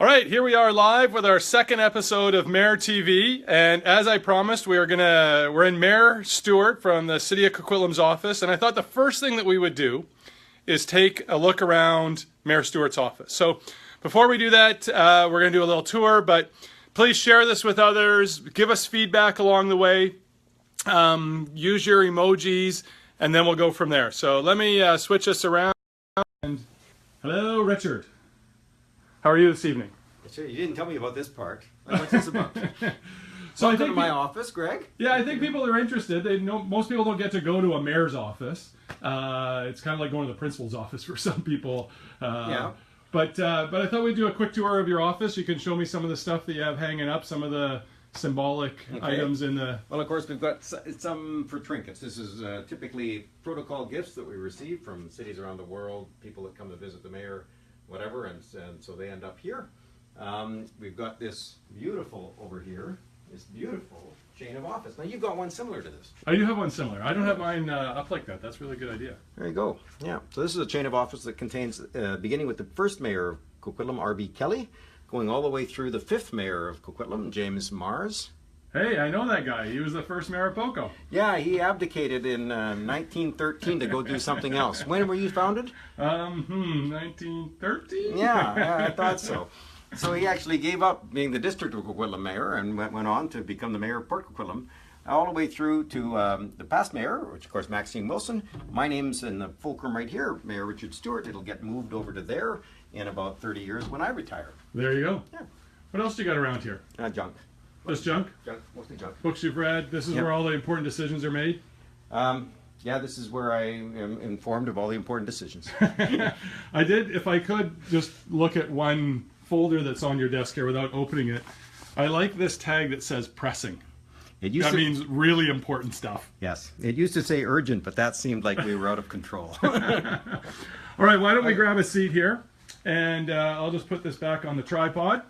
All right, here we are live with our second episode of Mayor TV, and as I promised, we're in Mayor Stewart from the City of Coquitlam's office, and I thought the first thing that we would do is take a look around Mayor Stewart's office. So before we do that, we're going to do a little tour, but please share this with others, give us feedback along the way, use your emojis, and then we'll go from there. So let me switch this around. And hello, Richard. How are you this evening? Sure, you didn't tell me about this part. What's this about? So Welcome to my office, Greg. Yeah, I think people are interested. They know most people don't get to go to a mayor's office. It's kind of like going to the principal's office for some people. Yeah. But I thought we'd do a quick tour of your office. You can show me some of the stuff that you have hanging up, some of the symbolic items in the... Well, of course, we've got some for trinkets. This is typically protocol gifts that we receive from cities around the world, people that come to visit the mayor, whatever, and so they end up here. We've got this beautiful over here, this beautiful chain of office. Now, you've got one similar to this. I do have one similar. I don't have mine up like that. That's a really good idea. There you go. Yeah. So this is a chain of office that contains, beginning with the first mayor of Coquitlam, R.B. Kelly, going all the way through the fifth mayor of Coquitlam, James Mars. Hey, I know that guy. He was the first mayor of Poco. Yeah, he abdicated in 1913 to go do something else. When were you founded? 1913? Yeah, I thought so. So he actually gave up being the district of Coquitlam mayor and went on to become the mayor of Port Coquitlam, all the way through to the past mayor, which of course Maxine Wilson. My name's in the fulcrum right here, Mayor Richard Stewart. It'll get moved over to there in about 30 years when I retire. There you go. Yeah. What else do you got around here? Junk. Just junk? Junk, mostly junk. Books you've read. This is where all the important decisions are made. Yeah, this is where I am informed of all the important decisions. I did, if I could, just look at one folder that's on your desk here without opening it. I like this tag that says pressing. That means really important stuff. Yes. It used to say urgent, but that seemed like we were out of control. All right, why don't we grab a seat here, and I'll just put this back on the tripod.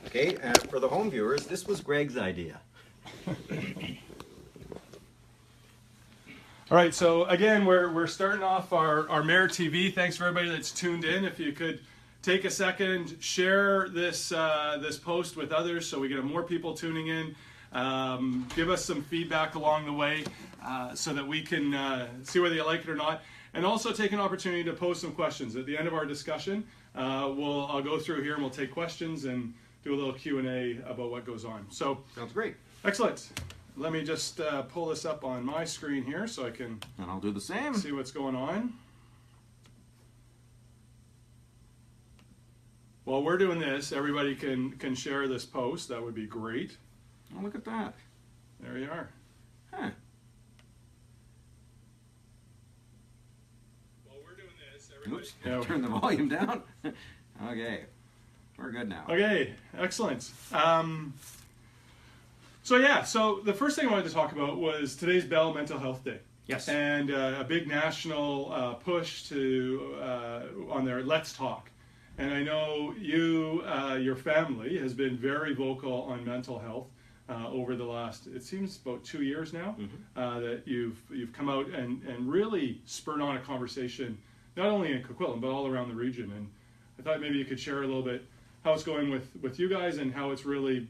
Okay, for the home viewers, this was Greg's idea. All right, so again, we're starting off our Mayor TV. Thanks for everybody that's tuned in. If you could take a second, share this this post with others so we get more people tuning in. Give us some feedback along the way so that we can see whether you like it or not. And also take an opportunity to post some questions. At the end of our discussion, I'll go through here and we'll take questions and do a little Q&A about what goes on. So sounds great. Excellent. Let me just pull this up on my screen here so I can and I'll do the same. See what's going on. While we're doing this, everybody can share this post. That would be great. Oh, look at that. There you are. Huh. While we're doing this, everybody... Oops, turn the volume down. Okay. We're good now. Okay, excellent. So the first thing I wanted to talk about was today's Bell Mental Health Day. Yes. And a big national push to on their Let's Talk. And I know you, your family, has been very vocal on mental health over the last, it seems about 2 years now, that you've come out and really spurred on a conversation, not only in Coquitlam, but all around the region. And I thought maybe you could share a little bit how it's going with you guys and how it's really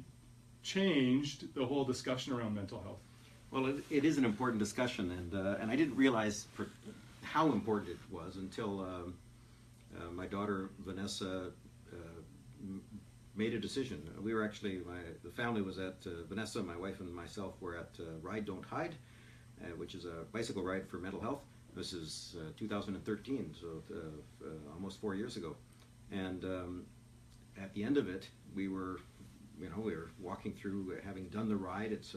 changed the whole discussion around mental health. Well, it is an important discussion, and I didn't realize how important it was until my daughter Vanessa made a decision. We were actually, the family was at, Vanessa, my wife and myself were at Ride Don't Hide, which is a bicycle ride for mental health. This is 2013, so almost 4 years ago. And at the end of it, we were walking through, having done the ride. It's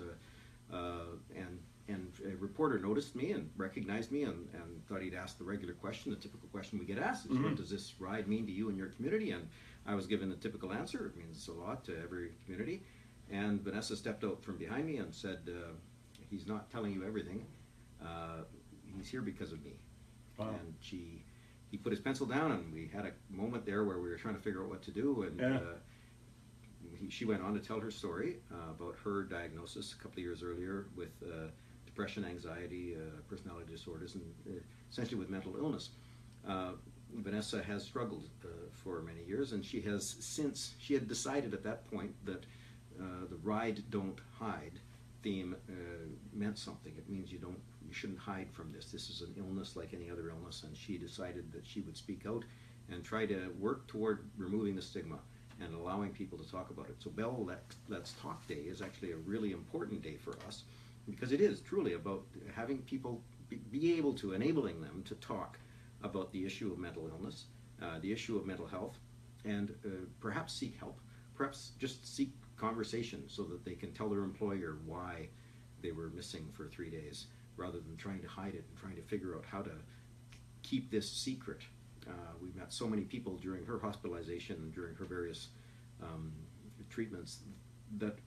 and a reporter noticed me and recognized me and thought he'd ask the regular question, the typical question we get asked is, what does this ride mean to you and your community? And I was given a typical answer. It means a lot to every community. And Vanessa stepped out from behind me and said, he's not telling you everything. He's here because of me. Wow. And he put his pencil down, and we had a moment there where we were trying to figure out what to do. And she went on to tell her story about her diagnosis a couple of years earlier with depression, anxiety, personality disorders, and essentially with mental illness. Vanessa has struggled for many years, and she had decided at that point that the ride don't hide theme meant something. It means you shouldn't hide from this. This is an illness like any other illness, and she decided that she would speak out and try to work toward removing the stigma and allowing people to talk about it. So Bell Let's Talk Day is actually a really important day for us, because it is truly about having people be able to, enabling them to talk about the issue of mental illness, the issue of mental health, and perhaps seek help, perhaps just seek conversation so that they can tell their employer why they were missing for 3 days, rather than trying to hide it and trying to figure out how to keep this secret. We met so many people during her hospitalization and during her various treatments that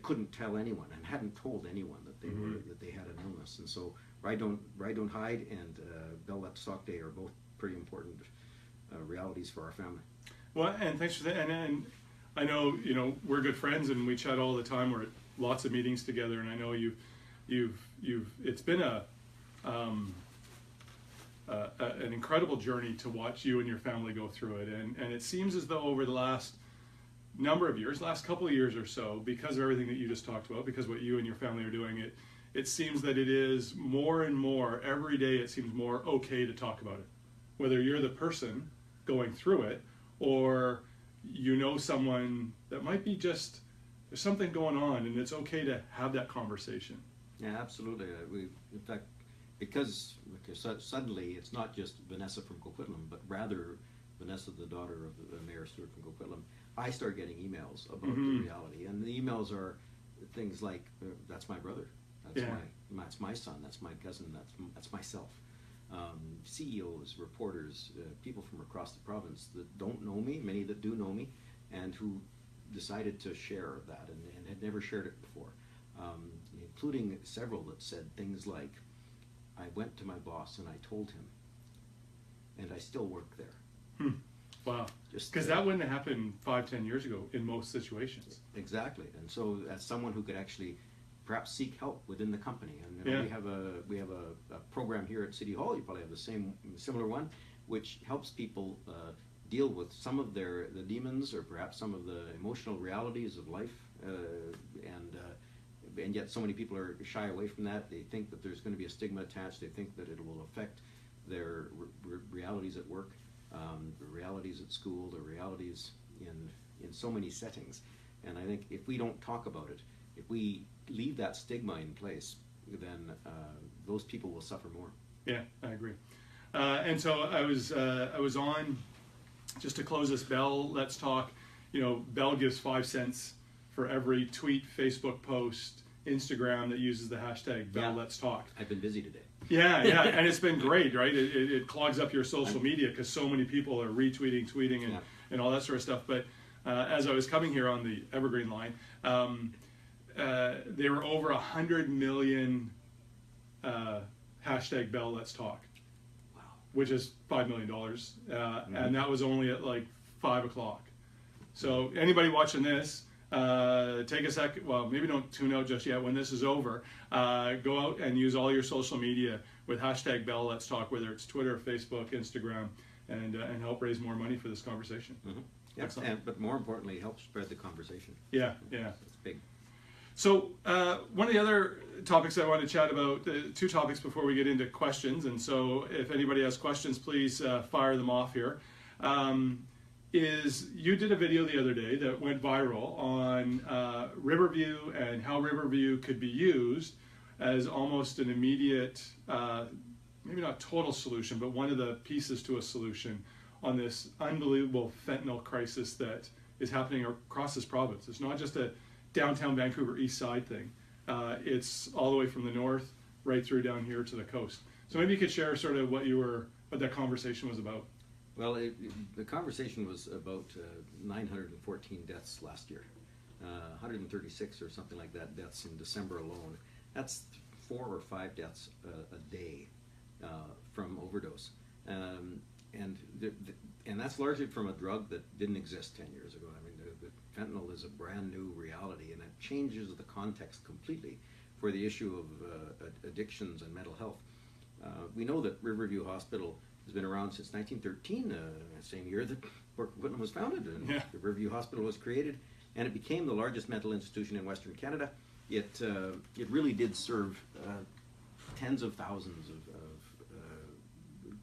couldn't tell anyone and hadn't told anyone that they had an illness. And so Ride Don't Hide and Bell Let's Talk Day are both pretty important realities for our family. Well, and thanks for that. And I know, you know, we're good friends and we chat all the time. We're at lots of meetings together, and I know it's been an incredible journey to watch you and your family go through it. And it seems as though over the last number of years, last couple of years or so, because of everything that you just talked about, because what you and your family are doing, it seems that it is more and more, every day it seems more okay to talk about it. Whether you're the person going through it, or you know someone that might be just, there's something going on, and it's okay to have that conversation. Yeah, absolutely. In fact, because suddenly it's not just Vanessa from Coquitlam, but rather Vanessa, the daughter of Mayor Stewart from Coquitlam, I start getting emails about the reality, and the emails are things like, "That's my brother, that's my son, that's my cousin, that's myself." CEOs, reporters, people from across the province that don't know me, many that do know me, and who decided to share that and had never shared it before, including several that said things like, "I went to my boss and I told him, and I still work there." Wow. Because that wouldn't have happened 5-10 years ago in most situations. Exactly. And so as someone who could actually perhaps seek help within the company, and we have a program here at City Hall, you probably have the similar one, which helps people deal with some of the demons, or perhaps some of the emotional realities of life, and yet so many people are shy away from that. They think that there's going to be a stigma attached. They think that it will affect their realities at work, the realities at school, the realities in so many settings. And I think if we don't talk about it, if we leave that stigma in place, then those people will suffer more. Yeah, I agree. And so I was on, just to close this, Bell Let's Talk. You know, Bell gives 5 cents for every tweet, Facebook post, Instagram that uses the hashtag Bell Let's Talk. I've been busy today. Yeah, and it's been great, right? It clogs up your social media because so many people are retweeting, tweeting, and all that sort of stuff. But as I was coming here on the Evergreen line, there were over 100 million hashtag Bell Let's Talk, Wow. which is $5 million, and that was only at like 5 o'clock. So anybody watching this, take a second, well, maybe don't tune out just yet. When this is over, go out and use all your social media with hashtag Bell Let's Talk, whether it's Twitter, Facebook, Instagram, and help raise more money for this conversation. Yep. But more importantly, help spread the conversation. Yeah. It's big. So one of the other topics I want to chat about, 2 topics before we get into questions, and so if anybody has questions, please fire them off here. Is you did a video the other day that went viral on Riverview and how Riverview could be used as almost an immediate, maybe not total solution, but one of the pieces to a solution on this unbelievable fentanyl crisis that is happening across this province. It's not just a downtown Vancouver east side thing. It's all the way from the north right through down here to the coast. So maybe you could share sort of what that conversation was about. Well, the conversation was about 914 deaths last year, 136 or something like that deaths in December alone. That's 4 or 5 deaths a day from overdose, and that's largely from a drug that didn't exist 10 years ago. I mean, the fentanyl is a brand new reality, and it changes the context completely for the issue of addictions and mental health. We know that Riverview Hospital has been around since 1913, the same year that Port Coquitlam was founded, and Yeah. the Riverview Hospital was created, and it became the largest mental institution in Western Canada. It really did serve tens of thousands of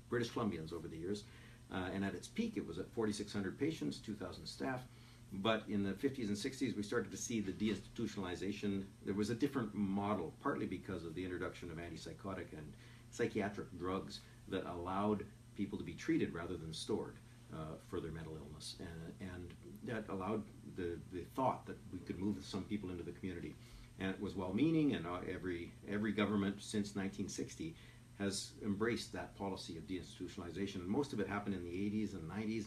British Columbians over the years, and at its peak it was at 4,600 patients, 2,000 staff. But in the 50s and 60s we started to see the deinstitutionalization. There was a different model, partly because of the introduction of antipsychotic and psychiatric drugs that allowed people to be treated rather than stored for their mental illness, and that allowed the thought that we could move some people into the community. And it was well-meaning, and every government since 1960 has embraced that policy of deinstitutionalization. And most of it happened in the 80s and 90s,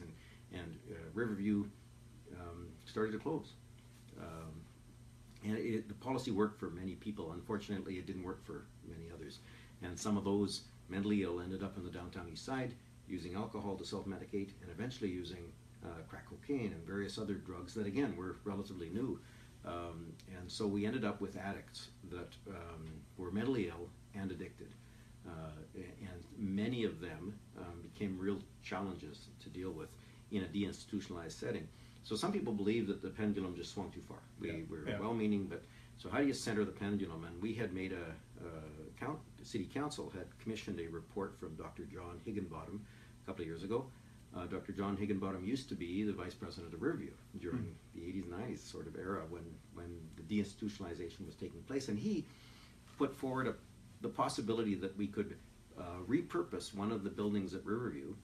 and Riverview started to close. And the policy worked for many people. Unfortunately, it didn't work for many others. And some of those mentally ill ended up in the downtown east side using alcohol to self-medicate, and eventually using crack cocaine and various other drugs that, again, were relatively new. And so we ended up with addicts that were mentally ill and addicted. And many of them became real challenges to deal with in a deinstitutionalized setting. So some people believe that the pendulum just swung too far. We were well-meaning, but so how do you center the pendulum? And we had made the City Council had commissioned a report from Dr. John Higginbottom a couple of years ago. Dr. John Higginbottom used to be the vice president of Riverview during the 80s and 90s sort of era when the deinstitutionalization was taking place, and he put forward the possibility that we could repurpose one of the buildings at Riverview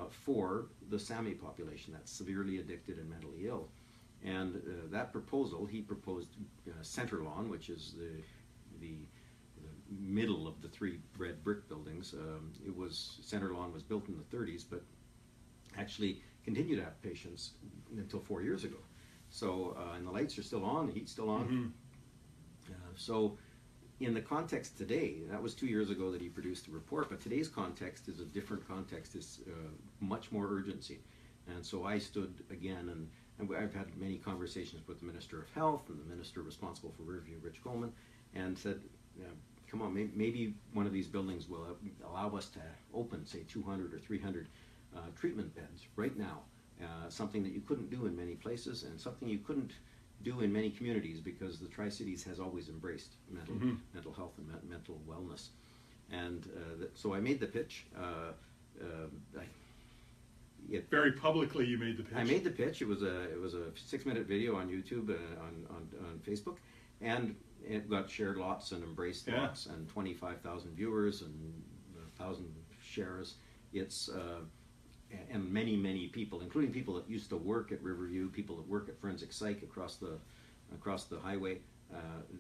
for the Sami population that's severely addicted and mentally ill. And that proposal, he proposed Center Lawn, which is the middle of the three red brick buildings. Center Lawn was built in the 30s, but actually continued to have patients until 4 years ago. So, and the lights are still on, the heat's still on. So, in the context today, that was 2 years ago that he produced the report, but today's context is a different context, is much more urgency. And so I stood again, and I've had many conversations with the Minister of Health and the Minister responsible for Riverview, Rich Coleman, and said, come on, maybe one of these buildings will allow us to open, say, 200 or 300 treatment beds right now, something that you couldn't do in many places, and something you couldn't do in many communities, because the Tri-Cities has always embraced mental health and mental wellness. And so I made the pitch. Very publicly, you made the pitch. I made the pitch. It was a 6-minute video on YouTube, on Facebook, and it got shared lots and embraced lots, and 25,000 viewers and 1,000 shares. It's and many people, including people that used to work at Riverview, people that work at Forensic Psych across the highway,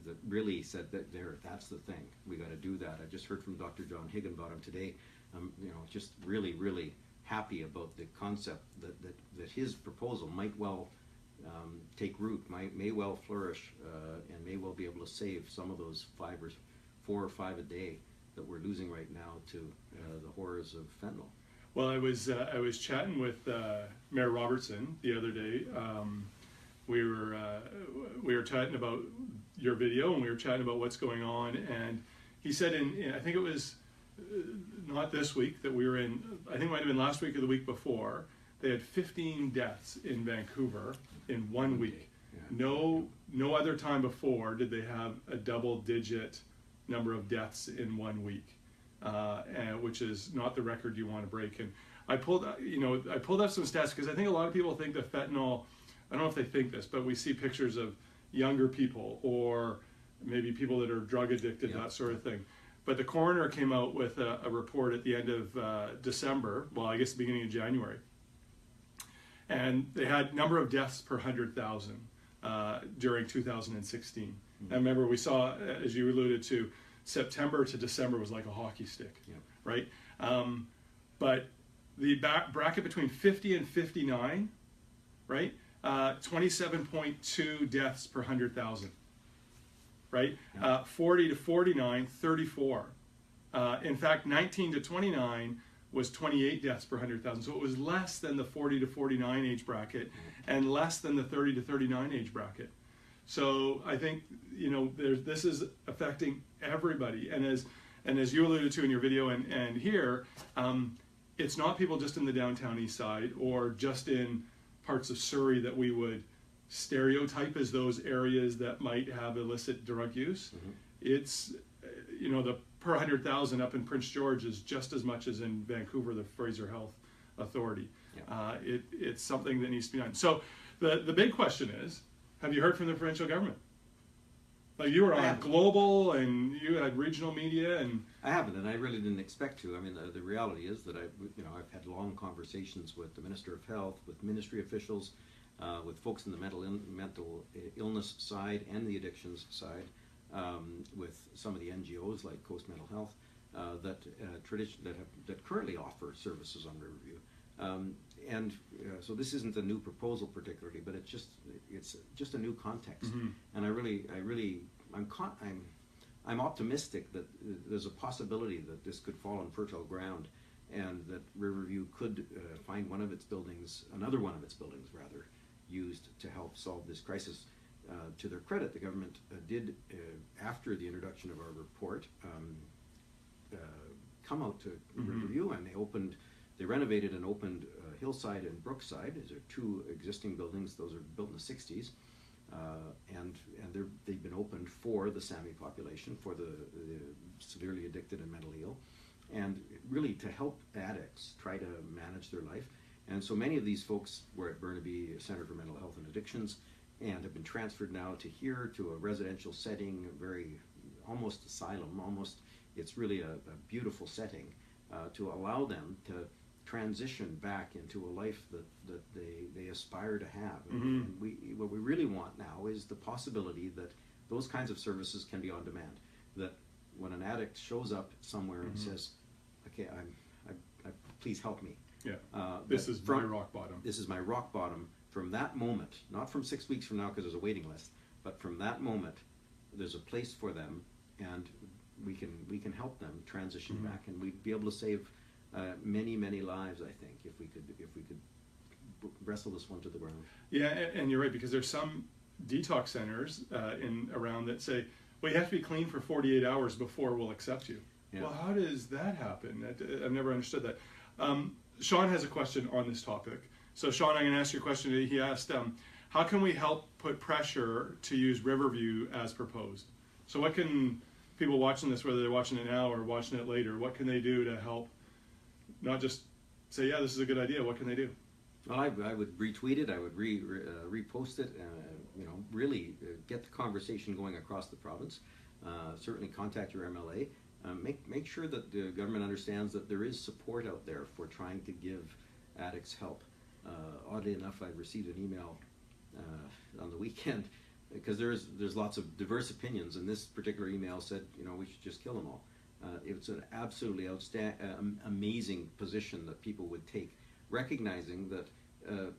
that really said that that's the thing. We got to do that. I just heard from Dr. John Higginbottom today. Just really happy about the concept that his proposal might well take root, may well flourish, and may well be able to save some of those 4 or 5 a day that we're losing right now to the horrors of fentanyl. Well, I was chatting with Mayor Robertson the other day. We were chatting about your video, and we were chatting about what's going on. And he said, I think it was not this week that we were in. I think it might have been last week or the week before. They had 15 deaths in Vancouver in 1 week. Yeah. No other time before did they have a double-digit number of deaths in 1 week. Which is not the record you want to break. And I pulled up some stats, because I think a lot of people think that fentanyl, I don't know if they think this, but we see pictures of younger people or maybe people that are drug addicted, that sort of thing. But the coroner came out with a report at the end of December, well, I guess the beginning of January, and they had number of deaths per 100,000 during 2016. And remember, we saw, as you alluded to, September to December was like a hockey stick, right? But the bracket between 50 and 59, right? 27.2 deaths per 100,000, right? 40 to 49, 34. In fact, 19 to 29 was 28 deaths per 100,000. So it was less than the 40 to 49 age bracket and less than the 30 to 39 age bracket. So I think, this is affecting everybody, and as you alluded to in your video and here, it's not people just in the downtown east side or just in parts of Surrey that we would stereotype as those areas that might have illicit drug use. It's, you know, the per 100,000 up in Prince George is just as much as in Vancouver, the Fraser Health Authority. It's something that needs to be done. So the big question is, have you heard from the provincial government? Like, you were on global and you had regional media, and I haven't, and I really didn't expect to. I mean, the reality is that I've had long conversations with the Minister of Health, with ministry officials, with folks in the mental illness side and the addictions side, with some of the NGOs like Coast Mental Health that currently offer services on Riverview. So this isn't a new proposal particularly, but it's just a new context. And I'm optimistic that there's a possibility that this could fall on fertile ground, and that Riverview could find another one of its buildings rather, used to help solve this crisis. To their credit, the government did, after the introduction of our report, come out to Riverview, and they renovated and opened Hillside and Brookside. These are two existing buildings. Those are built in the 60s. And they've been opened for the Sami population, for the severely addicted and mentally ill, and really to help addicts try to manage their life. And so many of these folks were at Burnaby Center for Mental Health and Addictions, and have been transferred now to here, to a residential setting, almost asylum, it's really a beautiful setting, to allow them to transition back into a life that they aspire to have. And what we really want now is the possibility that those kinds of services can be on demand. That when an addict shows up somewhere and says, "Okay, please help me. This is my rock bottom. This is my rock bottom." From that moment, not from 6 weeks from now because there's a waiting list, but from that moment, there's a place for them, and we can help them transition back, and we'd be able to save many lives, I think, if we could wrestle this one to the ground. Yeah, and you're right, because there's some detox centers around that say, well, you have to be clean for 48 hours before we'll accept you. Well, how does that happen? I've never understood that. Sean has a question on this topic. So Sean, I'm going to ask you a question. He asked, how can we help put pressure to use Riverview as proposed? So what can people watching this, whether they're watching it now or watching it later, what can they do to help not just say, yeah, this is a good idea, what can they do? Well, I would retweet it, I would repost it, really get the conversation going across the province. Certainly contact your MLA. Make sure that the government understands that there is support out there for trying to give addicts help. Oddly enough, I received an email on the weekend, because there's lots of diverse opinions, and this particular email said, we should just kill them all. It's an absolutely amazing position that people would take, recognizing that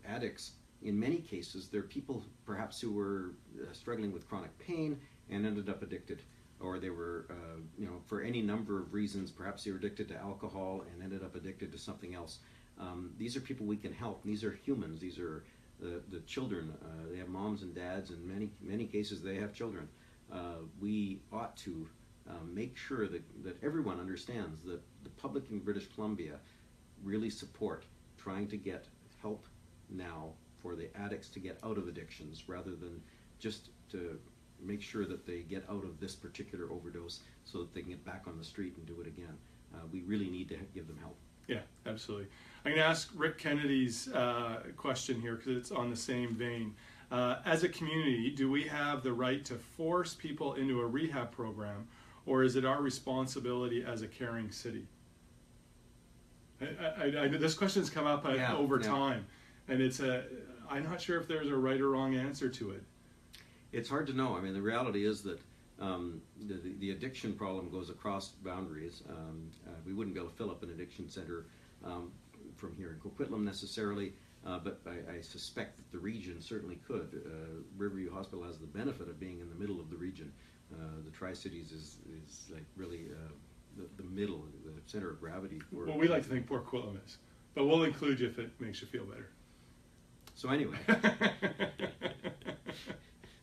addicts, in many cases, they're people perhaps who were struggling with chronic pain and ended up addicted, or they were, for any number of reasons, perhaps they were addicted to alcohol and ended up addicted to something else. These are people we can help. These are humans. These are the children. They have moms and dads. In many cases, they have children. We ought to make sure that everyone understands that the public in British Columbia really support trying to get help now for the addicts to get out of addictions, rather than just to make sure that they get out of this particular overdose so that they can get back on the street and do it again. We really need to give them help. Yeah, absolutely. I'm going to ask Rick Kennedy's question here, because it's on the same vein. As a community, do we have the right to force people into a rehab program, or is it our responsibility as a caring city? I this question's come up over time, and I'm not sure if there's a right or wrong answer to it. It's hard to know. I mean, the reality is that the addiction problem goes across boundaries. We wouldn't be able to fill up an addiction center from here in Coquitlam necessarily, but I suspect that the region certainly could. Riverview Hospital has the benefit of being in the middle of the region. The Tri-Cities is like really the middle, the center of gravity. Well, we like to think Port Coquitlam is, but we'll include you if it makes you feel better. So anyway.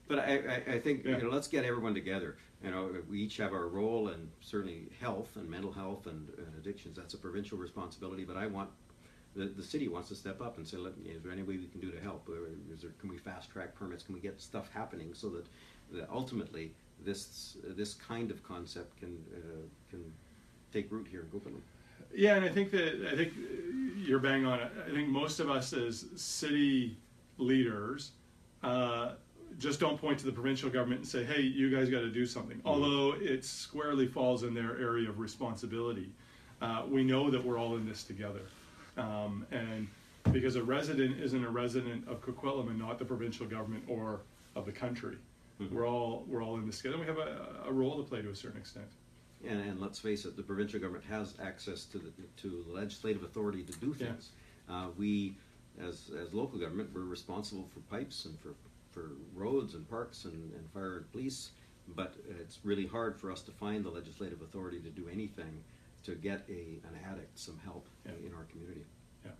But I think, Yeah. let's get everyone together. We each have our role, and certainly health and mental health and addictions, that's a provincial responsibility. But I want, the city wants to step up and say, is there any way we can do to help? Can we fast track permits? Can we get stuff happening so that ultimately this kind of concept can take root here in Coquitlam? Yeah, and I think you're bang on it. I think most of us as city leaders just don't point to the provincial government and say, hey, you guys got to do something. Mm-hmm. Although it squarely falls in their area of responsibility. We know that we're all in this together. And because a resident isn't a resident of Coquitlam and not the provincial government or of the country. Mm-hmm. We're all in this together. We have a role to play to a certain extent. And let's face it, the provincial government has access to the legislative authority to do things. Yeah. We, as local government, we're responsible for pipes and for roads and parks and fire and police, but it's really hard for us to find the legislative authority to do anything to get an addict some help in our community. Yeah,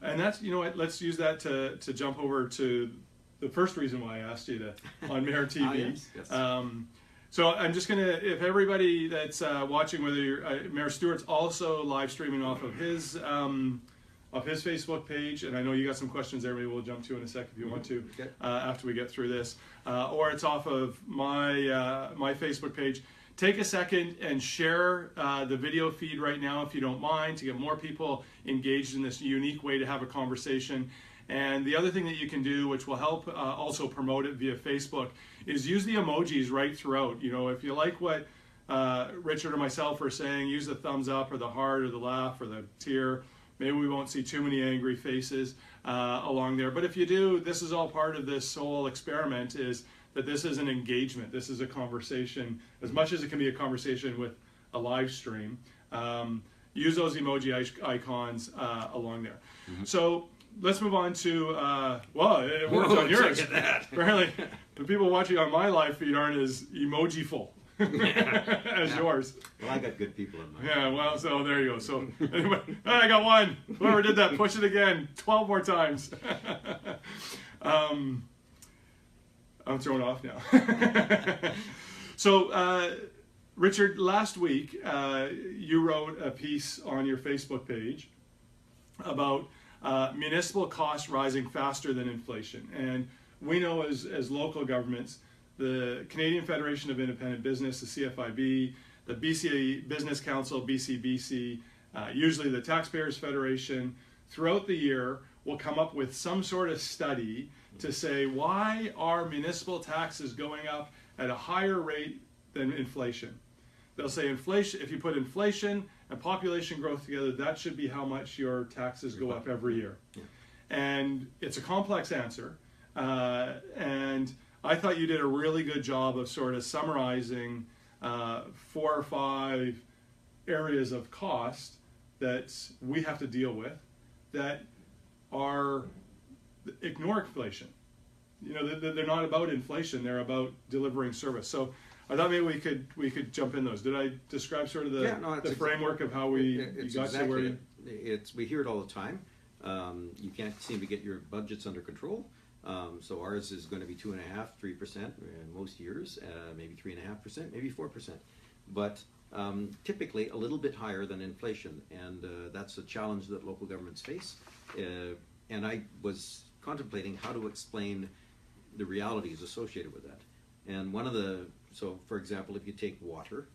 and that's, let's use that to jump over to the first reason why I asked you on MayorTV. Yes. So I'm just gonna, if everybody that's watching, whether you're Mayor Stewart's also live streaming off of his Facebook page, and I know you got some questions there. Maybe we'll jump to in a sec if you want to, okay. After we get through this, or it's off of my my Facebook page. Take a second and share the video feed right now, if you don't mind, to get more people engaged in this unique way to have a conversation. And the other thing that you can do, which will help also promote it via Facebook, is use the emojis right throughout. If you like what Richard or myself are saying, use the thumbs up or the heart or the laugh or the tear. Maybe we won't see too many angry faces along there. But if you do, this is all part of this whole experiment, is that this is an engagement. This is a conversation, as much as it can be a conversation with a live stream. Use those emoji icons along there. Mm-hmm. So let's move on to, well, it worked on yours. Apparently, the people watching on my live feed aren't as emoji-ful as yours. Well, I got good people in mine. Yeah, well, so there you go. So anyway, I got one. Whoever did that, push it again 12 more times. I'm thrown off now. So, Richard, last week you wrote a piece on your Facebook page about municipal costs rising faster than inflation. And we know as local governments, the Canadian Federation of Independent Business, the CFIB, the BC Business Council, BCBC, usually the Taxpayers Federation, throughout the year will come up with some sort of study to say, why are municipal taxes going up at a higher rate than inflation? They'll say inflation, if you put inflation and population growth together, that should be how much your taxes go up every year. Yeah. And it's a complex answer. And I thought you did a really good job of sort of summarizing 4 or 5 areas of cost that we have to deal with that are, ignore inflation. They're not about inflation, they're about delivering service. So I thought maybe we could jump in those. Did I describe sort of the framework of how we got to where you... We hear it all the time. You can't seem to get your budgets under control. So ours is going to be 2.5%, 3% in most years, maybe 3.5%, maybe 4%. But typically a little bit higher than inflation, and that's a challenge that local governments face. And I was contemplating how to explain the realities associated with that. And so for example, if you take water,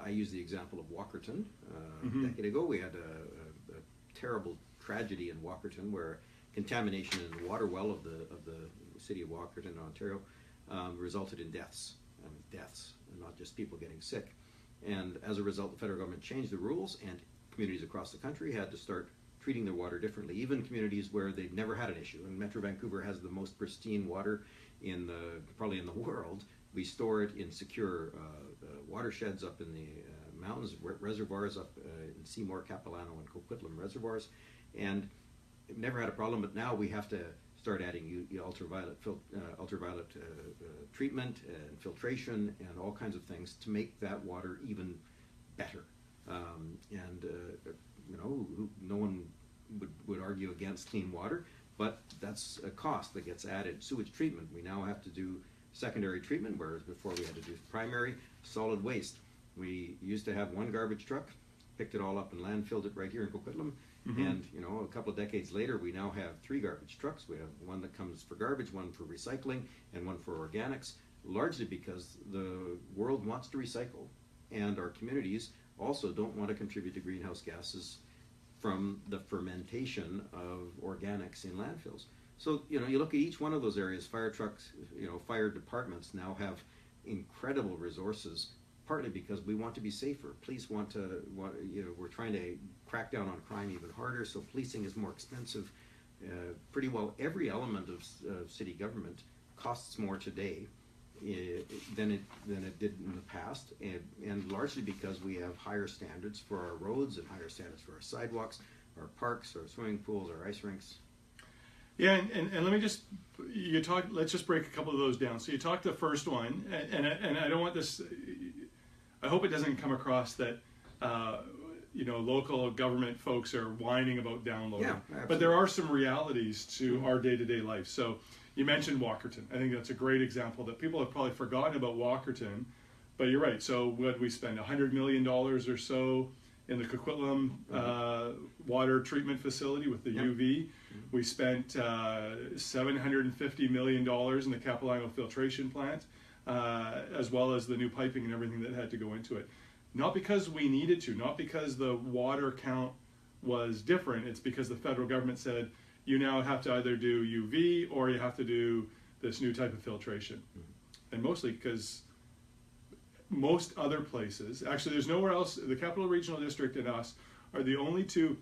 I use the example of Walkerton. A decade ago, we had a terrible tragedy in Walkerton where contamination in the water well of the city of Walkerton, Ontario, resulted in deaths, and not just people getting sick. And as a result, the federal government changed the rules, and communities across the country had to start treating their water differently, even communities where they've never had an issue. And Metro Vancouver has the most pristine water probably in the world. We store it in secure watersheds up in the mountains, reservoirs up in Seymour, Capilano, and Coquitlam reservoirs, and never had a problem. But now we have to start adding ultraviolet treatment and filtration and all kinds of things to make that water even better. No one would argue against clean water, but that's a cost that gets added. Sewage treatment, we now have to do secondary treatment, whereas before we had to do primary. Solid waste, we used to have one garbage truck, picked it all up and landfilled it right here in Coquitlam. And you know, a couple of decades later, we now have 3 garbage trucks. We have one that comes for garbage, one for recycling, and one for organics, largely because the world wants to recycle, and our communities also don't want to contribute to greenhouse gases from the fermentation of organics in landfills. So, you know, you look at each one of those areas, fire trucks, you know, fire departments now have incredible resources, partly because we want to be safer. Police you know, we're trying to crack down on crime even harder, so policing is more expensive. Pretty well every element of city government costs more today than it did in the past, and largely because we have higher standards for our roads and higher standards for our sidewalks, our parks, our swimming pools, our ice rinks. Yeah, and let me just, let's just break a couple of those down. So you talked the first one, and I don't want this, I hope it doesn't come across that, you know, local government folks are whining about downloading. Yeah, but there are some realities to our day-to-day life. So you mentioned Walkerton. I think that's a great example that people have probably forgotten about Walkerton, but you're right. So what did we spend, $100 million or so in the Coquitlam water treatment facility with the UV. We spent $750 million in the Capilano filtration plant, as well as the new piping and everything that had to go into it. Not because we needed to, not because the water count was different, it's because the federal government said, you now have to either do UV or you have to do this new type of filtration. And mostly because most other places, actually there's nowhere else, the Capital Regional District and us are the only 2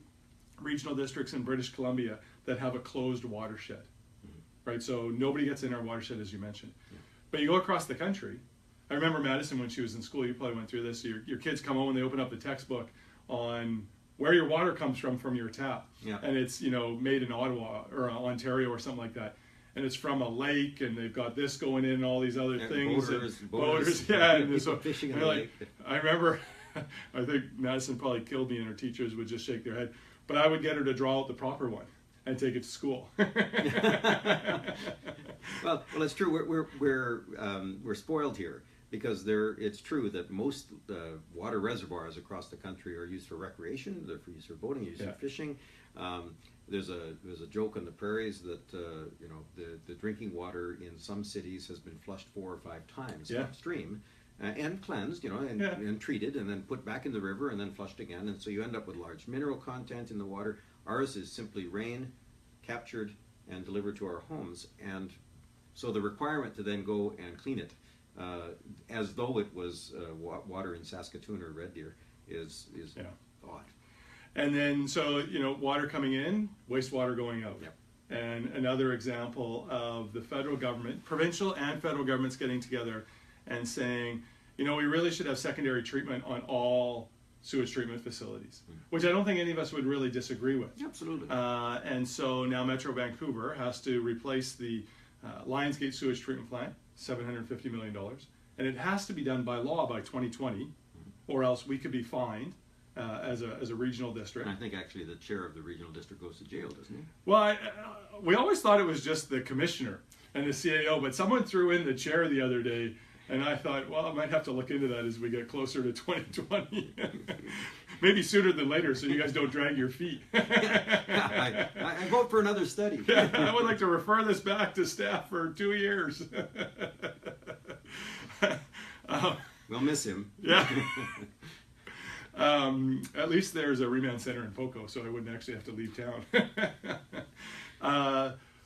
regional districts in British Columbia that have a closed watershed, right? So nobody gets in our watershed, as you mentioned. But you go across the country. I remember Madison when she was in school, you probably went through this, your kids come home and they open up the textbook on where your water comes from your tap. And it's, you know, made in Ottawa or Ontario or something like that. And it's from a lake, and they've got this going in and all these other things. Boaters, yeah. And so, fishing in the lake. I remember, I think Madison probably killed me, and her teachers would just shake their head. But I would get her to draw out the proper one and take it to school. Well, it's true. We're spoiled here because it's true that most water reservoirs across the country are used for recreation. They're used for boating, used for fishing. There's a joke on the prairies that you know, the drinking water in some cities has been flushed 4 or 5 times upstream. And cleansed, you know, and treated, and then put back in the river, and then flushed again, and so you end up with large mineral content in the water. Ours is simply rain, captured, and delivered to our homes, and so the requirement to then go and clean it, as though it was water in Saskatoon or Red Deer, is odd. And then, so, you know, water coming in, wastewater going out. And another example of the federal government, provincial and federal governments getting together and saying, you know, we really should have secondary treatment on all sewage treatment facilities, which I don't think any of us would really disagree with. Absolutely. And so now Metro Vancouver has to replace the Lionsgate sewage treatment plant, $750 million, and it has to be done by law by 2020, or else we could be fined as a regional district. And I think actually the chair of the regional district goes to jail, doesn't he? Well, we always thought it was just the commissioner and the CAO, but someone threw in the chair the other day. And I thought, well, I might have to look into that as we get closer to 2020. Maybe sooner than later, so you guys don't drag your feet. I vote for another study. I would like to refer this back to staff for 2 years. We'll miss him. Yeah. At least there's a remand center in Poco, so I wouldn't actually have to leave town.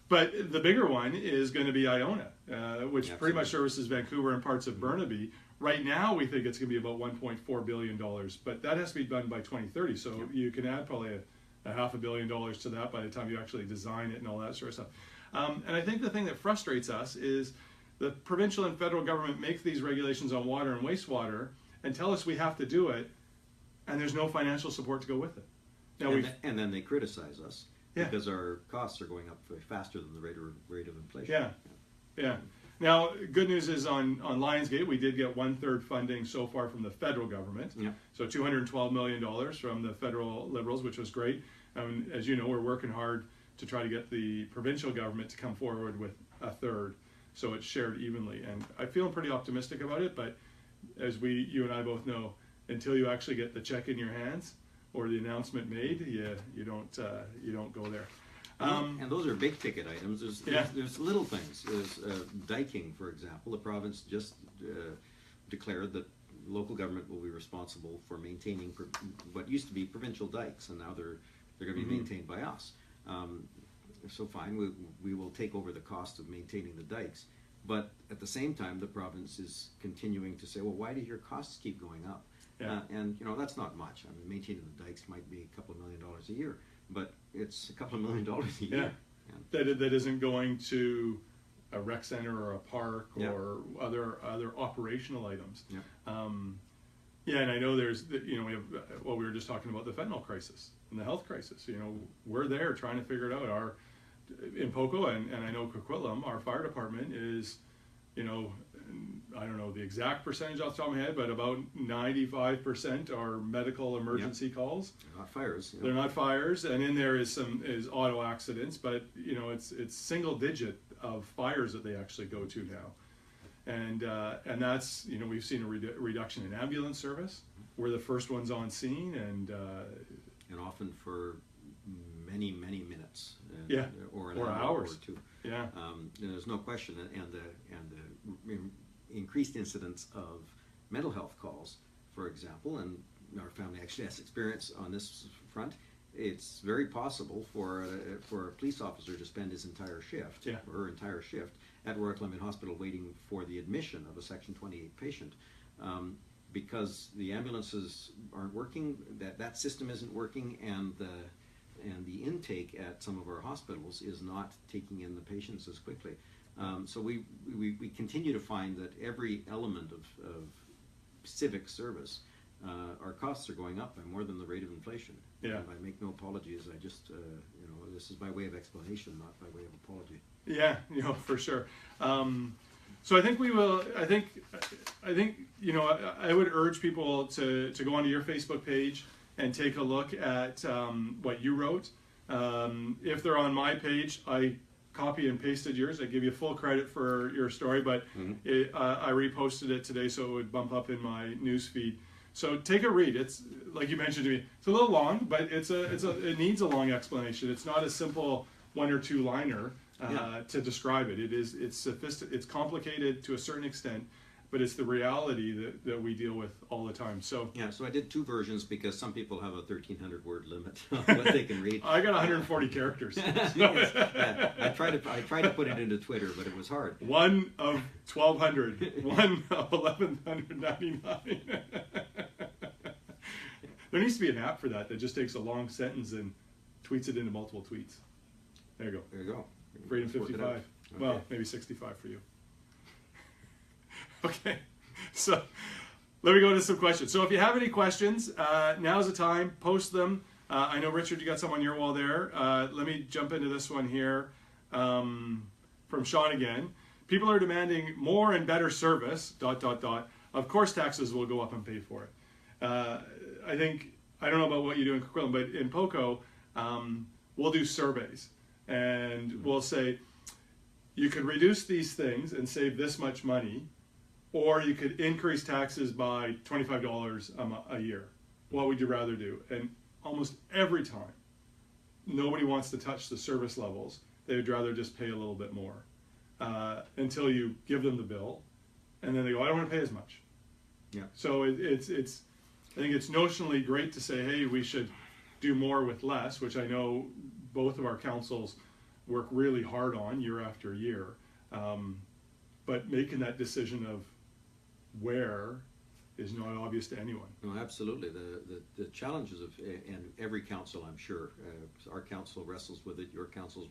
But the bigger one is going to be Iona, which pretty much services Vancouver and parts of Burnaby. Right now, we think it's going to be about $1.4 billion, but that has to be done by 2030. So you can add probably a $500 million to that by the time you actually design it and all that sort of stuff. And I think the thing that frustrates us is the provincial and federal government make these regulations on water and wastewater and tell us we have to do it, and there's no financial support to go with it. Now and then they criticize us. Because our costs are going up faster than the rate of inflation. Yeah. Now, good news is on Lionsgate, we did get 1/3 funding so far from the federal government. So $212 million from the federal Liberals, which was great. As you know, we're working hard to try to get the provincial government to come forward with a third, so it's shared evenly. And I'm feeling pretty optimistic about it, but as you and I both know, until you actually get the check in your hands or the announcement made, you don't go there. And those are big ticket items. There's little things. There's diking, for example. The province just declared that local government will be responsible for maintaining what used to be provincial dikes, and now they're going to be maintained by us. So fine, we will take over the cost of maintaining the dikes, but at the same time, the province is continuing to say, well, why do your costs keep going up? And that's not much. I mean, maintaining the dikes might be a couple of $1 million a year, but it's a couple of $1 million a year. That isn't going to a rec center or a park or other operational items. And I know there's we have we were just talking about the fentanyl crisis and the health crisis. We're there trying to figure it out. In Poco and I know Coquitlam, our fire department is, I don't know the exact percentage off the top of my head, but about 95% are medical emergency calls. They're not fires. They're not fires, and in there is auto accidents, but it's single digit of fires that they actually go to now, and that's we've seen a reduction in ambulance service. We're the first ones on scene, and often for many minutes, or hours or two. There's no question, and the increased incidence of mental health calls, for example, and our family actually has experience on this front. It's very possible for a police officer to spend his entire shift or her entire shift at Royal Columbian Hospital waiting for the admission of a Section 28 patient, because the ambulances aren't working, that system isn't working, and the intake at some of our hospitals is not taking in the patients as quickly. So we continue to find that every element of civic service, our costs are going up by more than the rate of inflation. And I make no apologies. I just, this is by way of explanation, not by way of apology. For sure. So I think we will. I think I would urge people to go onto your Facebook page and take a look at what you wrote. If they're on my page, I copy and pasted yours. I give you full credit for your story, but I reposted it today so it would bump up in my news feed. So take a read. It's like you mentioned to me. It's a little long, but it needs a long explanation. It's not a simple one or two liner to describe it. It's complicated to a certain extent, but it's the reality that we deal with all the time. So so I did two versions because some people have a 1,300 word limit on what they can read. I got 140 characters. I tried to put it into Twitter, but it was hard. One of 1,200. One of 1,199. There needs to be an app for that just takes a long sentence and tweets it into multiple tweets. There you go. There you go. Freedom 55. Well, maybe 65 for you. Okay, so let me go to some questions. So if you have any questions, now's the time. Post them. I know, Richard, you got some on your wall there. Let me jump into this one here from Sean again. People are demanding more and better service, ... Of course taxes will go up and pay for it. I don't know about what you do in Coquitlam, but in Poco, we'll do surveys. And we'll say, you could reduce these things and save this much money, or you could increase taxes by $25 a year. What would you rather do? And almost every time, nobody wants to touch the service levels. They would rather just pay a little bit more until you give them the bill, and then they go, I don't want to pay as much. So I think it's notionally great to say, hey, we should do more with less, which I know both of our councils work really hard on year after year. But making that decision of where is not obvious to anyone. No, absolutely. The challenges of, and every council, I'm sure, our council wrestles with it, your council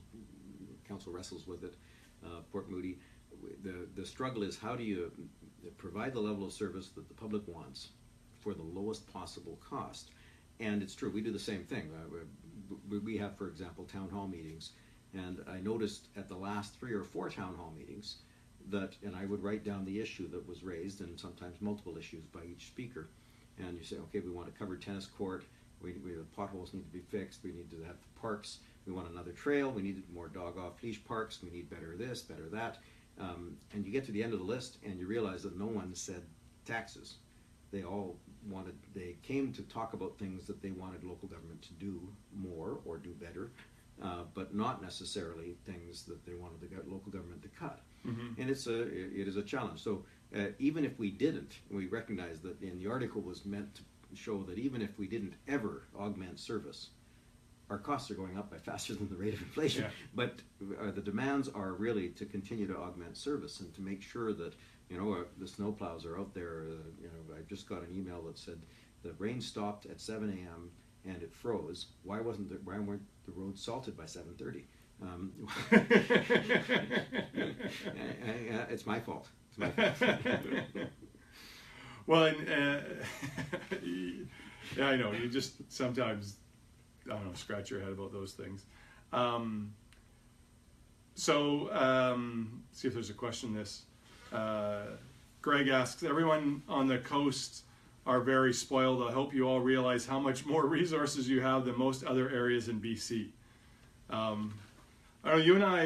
wrestles with it, Port Moody. The struggle is, how do you provide the level of service that the public wants for the lowest possible cost? And it's true, we do the same thing. We have, for example, town hall meetings, and I noticed at the last 3 or 4 town hall meetings that, and I would write down the issue that was raised, and sometimes multiple issues by each speaker, and you say, okay, we want a covered tennis court, we have potholes need to be fixed. We need to have parks. We want another trail. We need more dog off leash parks. We need better this, better that. And you get to the end of the list and you realize that no one said taxes. They came to talk about things that they wanted local government to do more or do better, but not necessarily things that they wanted the local government to cut. And it is a challenge. So even if we didn't, we recognize that, and the article was meant to show that even if we didn't ever augment service, our costs are going up by faster than the rate of inflation. Yeah. But the demands are really to continue to augment service and to make sure that, you know, the snowplows are out there. You know, I just got an email that said the rain stopped at 7 a.m. and it froze. Why weren't the roads salted by 7:30? It's my fault. It's my fault. Well, and yeah, I know. You just sometimes, I don't know, scratch your head about those things. See if there's a question. Greg asks, everyone on the coast are very spoiled. I hope you all realize how much more resources you have than most other areas in BC. I know you and I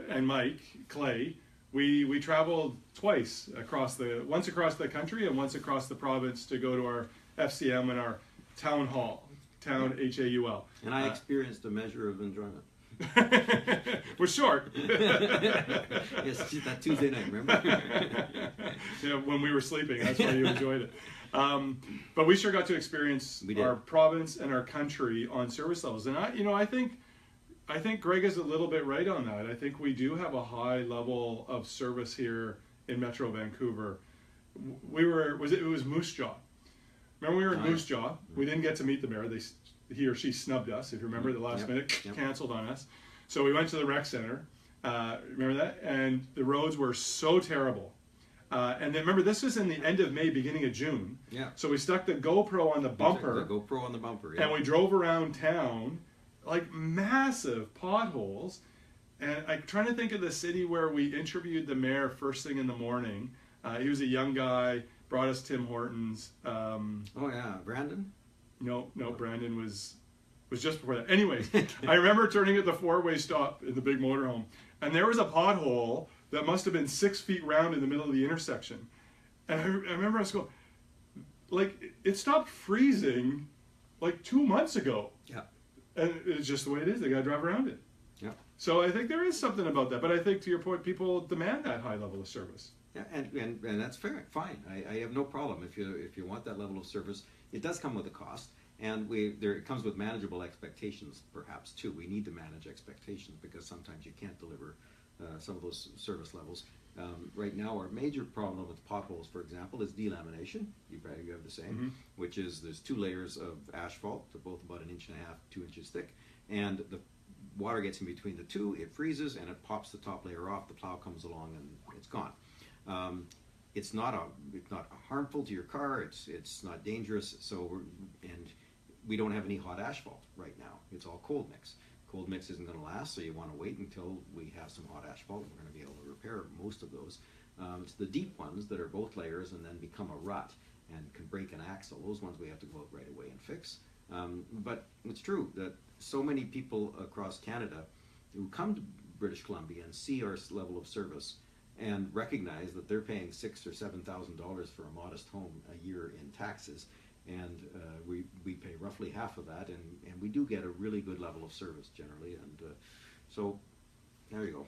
and Mike Clay, we traveled once across the country and once across the province to go to our FCM and our town hall, HAUL. And I experienced a measure of enjoyment. We're short. Yes, that Tuesday night, remember? Yeah, when we were sleeping, that's why you enjoyed it. But we sure got to experience our province and our country on service levels. And I think Greg is a little bit right on that. I think we do have a high level of service here in Metro Vancouver. It was Moose Jaw. Remember we were in Moose Jaw? We didn't get to meet the mayor. He or she snubbed us, if you remember, the last minute, canceled on us. So we went to the rec center, remember that? And the roads were so terrible. And then remember, this was in the end of May, beginning of June. Yeah. So we stuck the GoPro on the bumper. The GoPro on the bumper, yeah. And we drove around town, like massive potholes. And I'm trying to think of the city where we interviewed the mayor first thing in the morning. He was a young guy, brought us Tim Hortons. Oh yeah, Brandon? No, Brandon was just before that. Anyways, I remember turning at the four-way stop in the big motorhome, and there was a pothole that must have been 6 feet round in the middle of the intersection. And I remember us going, like, it stopped freezing like 2 months ago. Yeah. And it's just the way it is. They got to drive around it. Yeah. So I think there is something about that. But I think, to your point, people demand that high level of service. Yeah, and that's fair, fine. I have no problem if you want that level of service. It does come with a cost, and it comes with manageable expectations, perhaps too. We need to manage expectations because sometimes you can't deliver some of those service levels. Right now, our major problem with potholes, for example, is delamination. You have the same, which is there's 2 layers of asphalt. They're both about 1.5 inches, 2 inches thick, and the water gets in between the two. It freezes and it pops the top layer off. The plow comes along and it's gone. It's not harmful to your car. It's not dangerous. And we don't have any hot asphalt right now. It's all cold mix. Cold mix isn't going to last, so you want to wait until we have some hot asphalt. We're going to be able to repair most of those. It's the deep ones that are both layers and then become a rut and can break an axle. Those ones we have to go out right away and fix. But it's true that so many people across Canada who come to British Columbia and see our level of service and recognize that they're paying $6,000 or $7,000 for a modest home a year in taxes, and we pay roughly half of that, and we do get a really good level of service generally, and so there you go.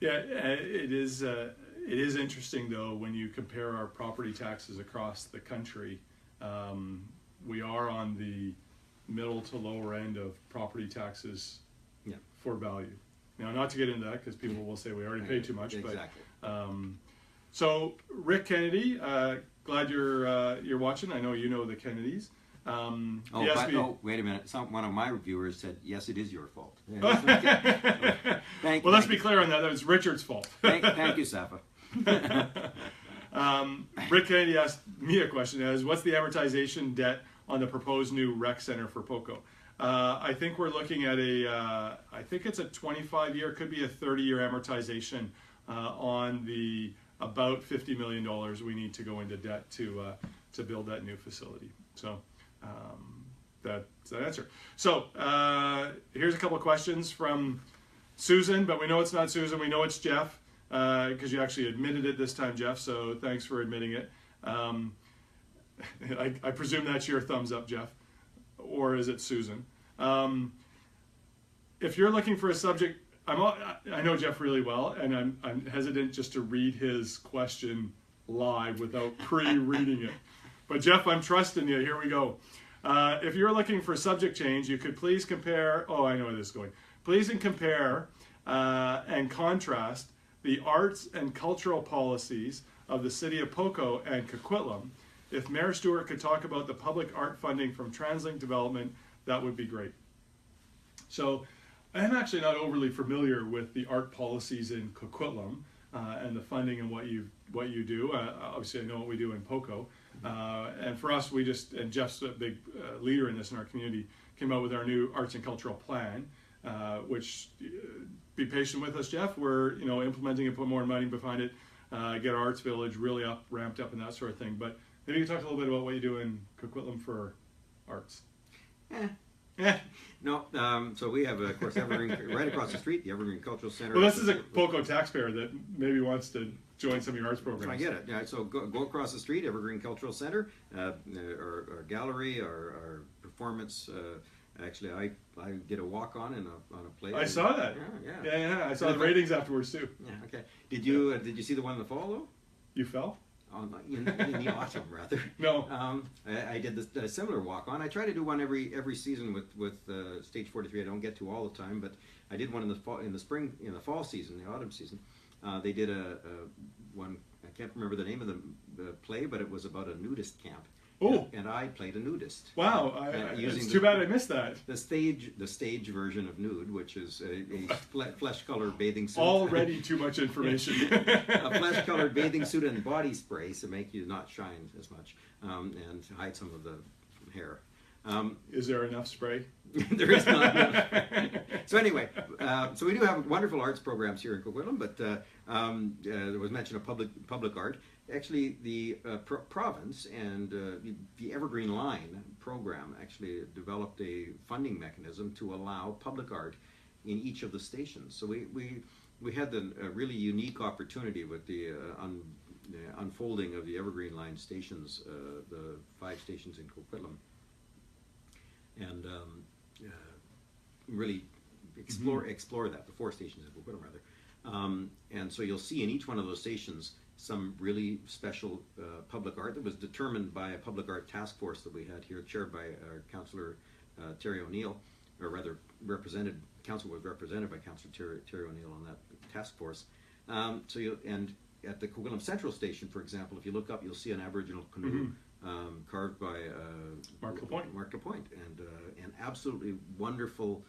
Yeah, it is interesting though when you compare our property taxes across the country. We are on the middle to lower end of property taxes for value. Now, not to get into that because people will say we already pay too much. Exactly. But so Rick Kennedy, glad you're watching. I know you know the Kennedys. Wait a minute. One of my reviewers said, "Yes, it is your fault." Let's be clear on that. That was Richard's fault. Thank you, Safa. Rick Kennedy asked me a question: what's the amortization debt on the proposed new rec center for POCO? I think we're looking at I think it's a 25-year, could be a 30-year amortization on the about $50 million we need to go into debt to build that new facility. So that's that answer. So here's a couple of questions from Susan, but we know it's not Susan. We know it's Jeff because you actually admitted it this time, Jeff. So thanks for admitting it. I presume that's your thumbs up, Jeff, or is it Susan? If you're looking for a subject, I know Jeff really well, and I'm hesitant just to read his question live without pre-reading it. But Jeff, I'm trusting you. Here we go. If you're looking for subject change, you could please compare. Oh, I know where this is going. Please compare and contrast the arts and cultural policies of the city of Poco and Coquitlam. If Mayor Stewart could talk about the public art funding from TransLink development, that would be great. So I'm actually not overly familiar with the art policies in Coquitlam and the funding and what you do. Obviously, I know what we do in Poco. And for us, and Jeff's a big leader in this in our community, came out with our new arts and cultural plan, which, be patient with us, Jeff. We're implementing and put more money behind it, get our arts village really ramped up and that sort of thing. But maybe you can talk a little bit about what you do in Coquitlam for arts. No, so we have, of course, Evergreen right across the street, the Evergreen Cultural Center. Well, this is a Poco taxpayer that maybe wants to join some of your arts programs. I get it. Yeah, so go across the street, Evergreen Cultural Center, our gallery, our performance. Actually, I did a walk on a play. I saw that. Yeah. I saw the ratings afterwards too. Yeah. Okay. Did you see the one in the fall though? You fell? In the autumn, rather. No. I did a similar walk on. I try to do one every season with Stage 43. I don't get to all the time, but I did one in the fall, in the fall season, the autumn season. They did a one. I can't remember the name of the play, but it was about a nudist camp. Oh. And I played a nudist. Wow. It's too bad I missed that. The stage version of nude, which is a flesh-colored bathing suit. Already too much information. A flesh-colored bathing suit and body spray to make you not shine as much and hide some of the hair. Is there enough spray? There is not enough. So anyway, so we do have wonderful arts programs here in Coquitlam, but there was mention of public art. Actually, the province and the Evergreen Line program actually developed a funding mechanism to allow public art in each of the stations. So we had a really unique opportunity with the unfolding of the Evergreen Line stations, the 5 stations in Coquitlam, and really explore that, the 4 stations in Coquitlam rather. And so you'll see in each one of those stations some really special public art that was determined by a public art task force that we had here, chaired by our Councillor Terry O'Neill, or rather council was represented by Councillor Terry O'Neill on that task force. And at the Coquitlam Central Station, for example, if you look up, you'll see an Aboriginal canoe carved by Mark Lapointe, and absolutely wonderful,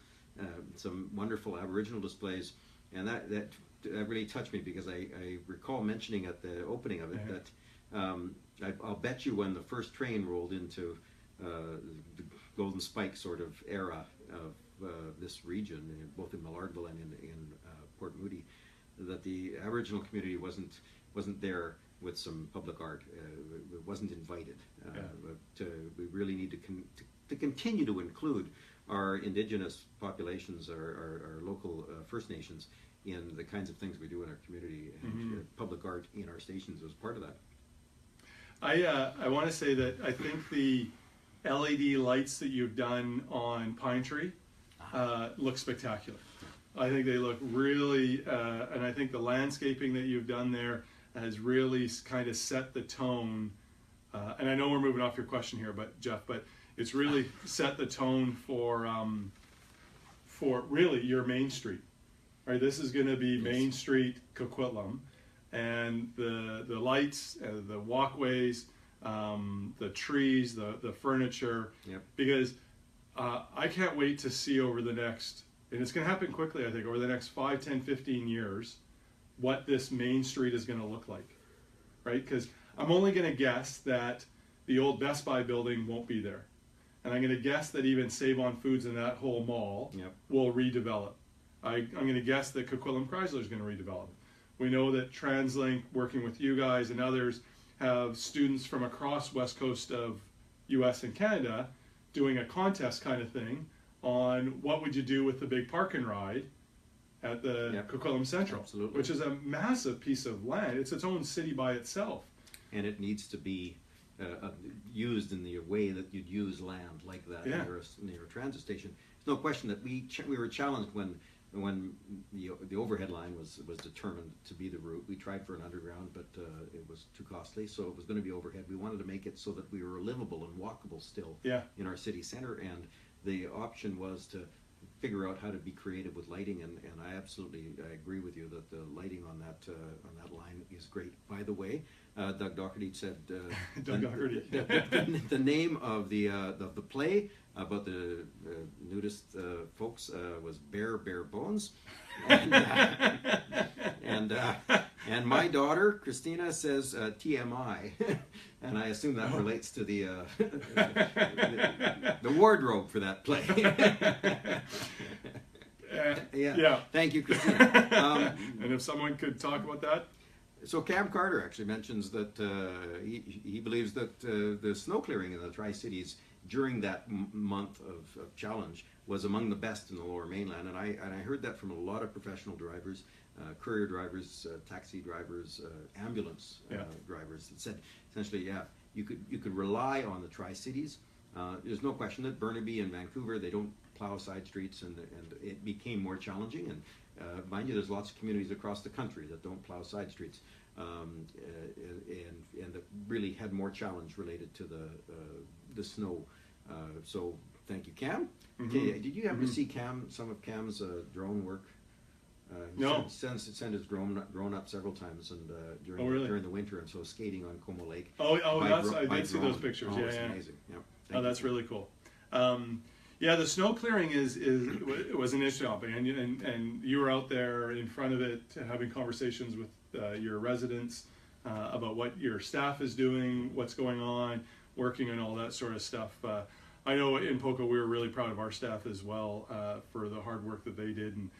some wonderful Aboriginal displays, and that really touched me because I recall mentioning at the opening of it that I'll bet you when the first train rolled into the Golden Spike sort of era of this region, both in Millardville and in Port Moody, that the Aboriginal community wasn't there with some public art. It wasn't invited. But we really need to continue to include our Indigenous populations, our local First Nations, in the kinds of things we do in our community, and public art in our stations was part of that. I want to say that I think the LED lights that you've done on Pine Tree look spectacular. I think they look really, and I think the landscaping that you've done there has really kind of set the tone. And I know we're moving off your question here, but Jeff, but it's really set the tone for really your Main Street. Right, this is going to be Main Street, Coquitlam, and the lights, the walkways, the trees, the furniture. Yep. Because I can't wait to see over the next, and it's going to happen quickly, I think, over the next 5, 10, 15 years, what this Main Street is going to look like. Right, because I'm only going to guess that the old Best Buy building won't be there, and I'm going to guess that even Save On Foods and that whole mall will redevelop. I'm going to guess that Coquitlam Chrysler is going to redevelop. We know that TransLink, working with you guys and others, have students from across west coast of U.S. and Canada doing a contest kind of thing on what would you do with the big park and ride at the Coquitlam Central, Absolutely. which is a massive piece of land. It's its own city by itself. And it needs to be used in the way that you'd use land like that near a transit station. There's no question that we were challenged when the overhead line was determined to be the route. We tried for an underground, but it was too costly, so it was going to be overhead. We wanted to make it so that we were livable and walkable still in our city center, and the option was to figure out how to be creative with lighting, and I absolutely agree with you that the lighting on that line is great. By the way, Doug Doherty said the name of the play about the nudist folks was Bare Bones, and my daughter Christina says TMI, and I assume that relates to the wardrobe for that play. Yeah. Thank you, Christina. And if someone could talk about that. So Cam Carter actually mentions that he believes that the snow clearing in the Tri-Cities during that month of challenge was among the best in the Lower Mainland, and I heard that from a lot of professional drivers, courier drivers, taxi drivers, ambulance drivers. That said essentially, you could rely on the Tri-Cities. There's no question that Burnaby and Vancouver, they don't plow side streets, and it became more challenging. And mind you, there's lots of communities across the country that don't plow side streets, and that really had more challenge related to the snow. So thank you, Cam. Okay, did you ever see some of Cam's drone work? No. Sent his drone up several times, and during the winter, and so skating on Como Lake. I did see those pictures. Oh, it's amazing. Yep. That's really cool. The snow clearing was an interesting topic, and you were out there in front of it, having conversations with your residents about what your staff is doing, what's going on, working on all that sort of stuff. I know in Poco we were really proud of our staff as well for the hard work that they did, and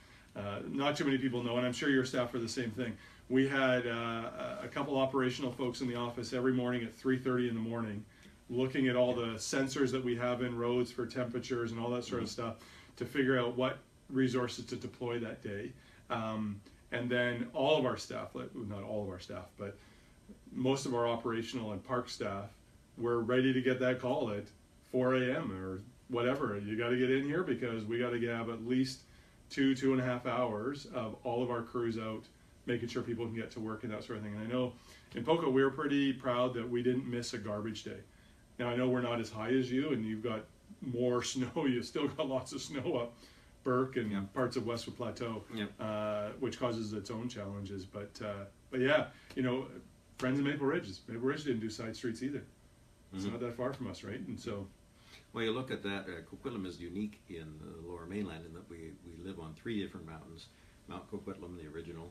not too many people know, and I'm sure your staff are the same thing. We had a couple operational folks in the office every morning at 3:30 in the morning, looking at all the sensors that we have in roads for temperatures and all that sort of stuff to figure out what resources to deploy that day. And then all of our staff, not all of our staff, but most of our operational and park staff were ready to get that call at 4 a.m. or whatever. You got to get in here because we got to have at least 2.5 hours of all of our crews out, making sure people can get to work and that sort of thing. And I know in Poco we were pretty proud that we didn't miss a garbage day. Now I know we're not as high as you, and you've got more snow. You've still got lots of snow up Burke and parts of Westwood Plateau, which causes its own challenges. But yeah, friends in Maple Ridge didn't do side streets either. It's not that far from us, right? And so, well, you look at that. Coquitlam is unique in the Lower Mainland in that we live on 3 different mountains. Mount Coquitlam, the original.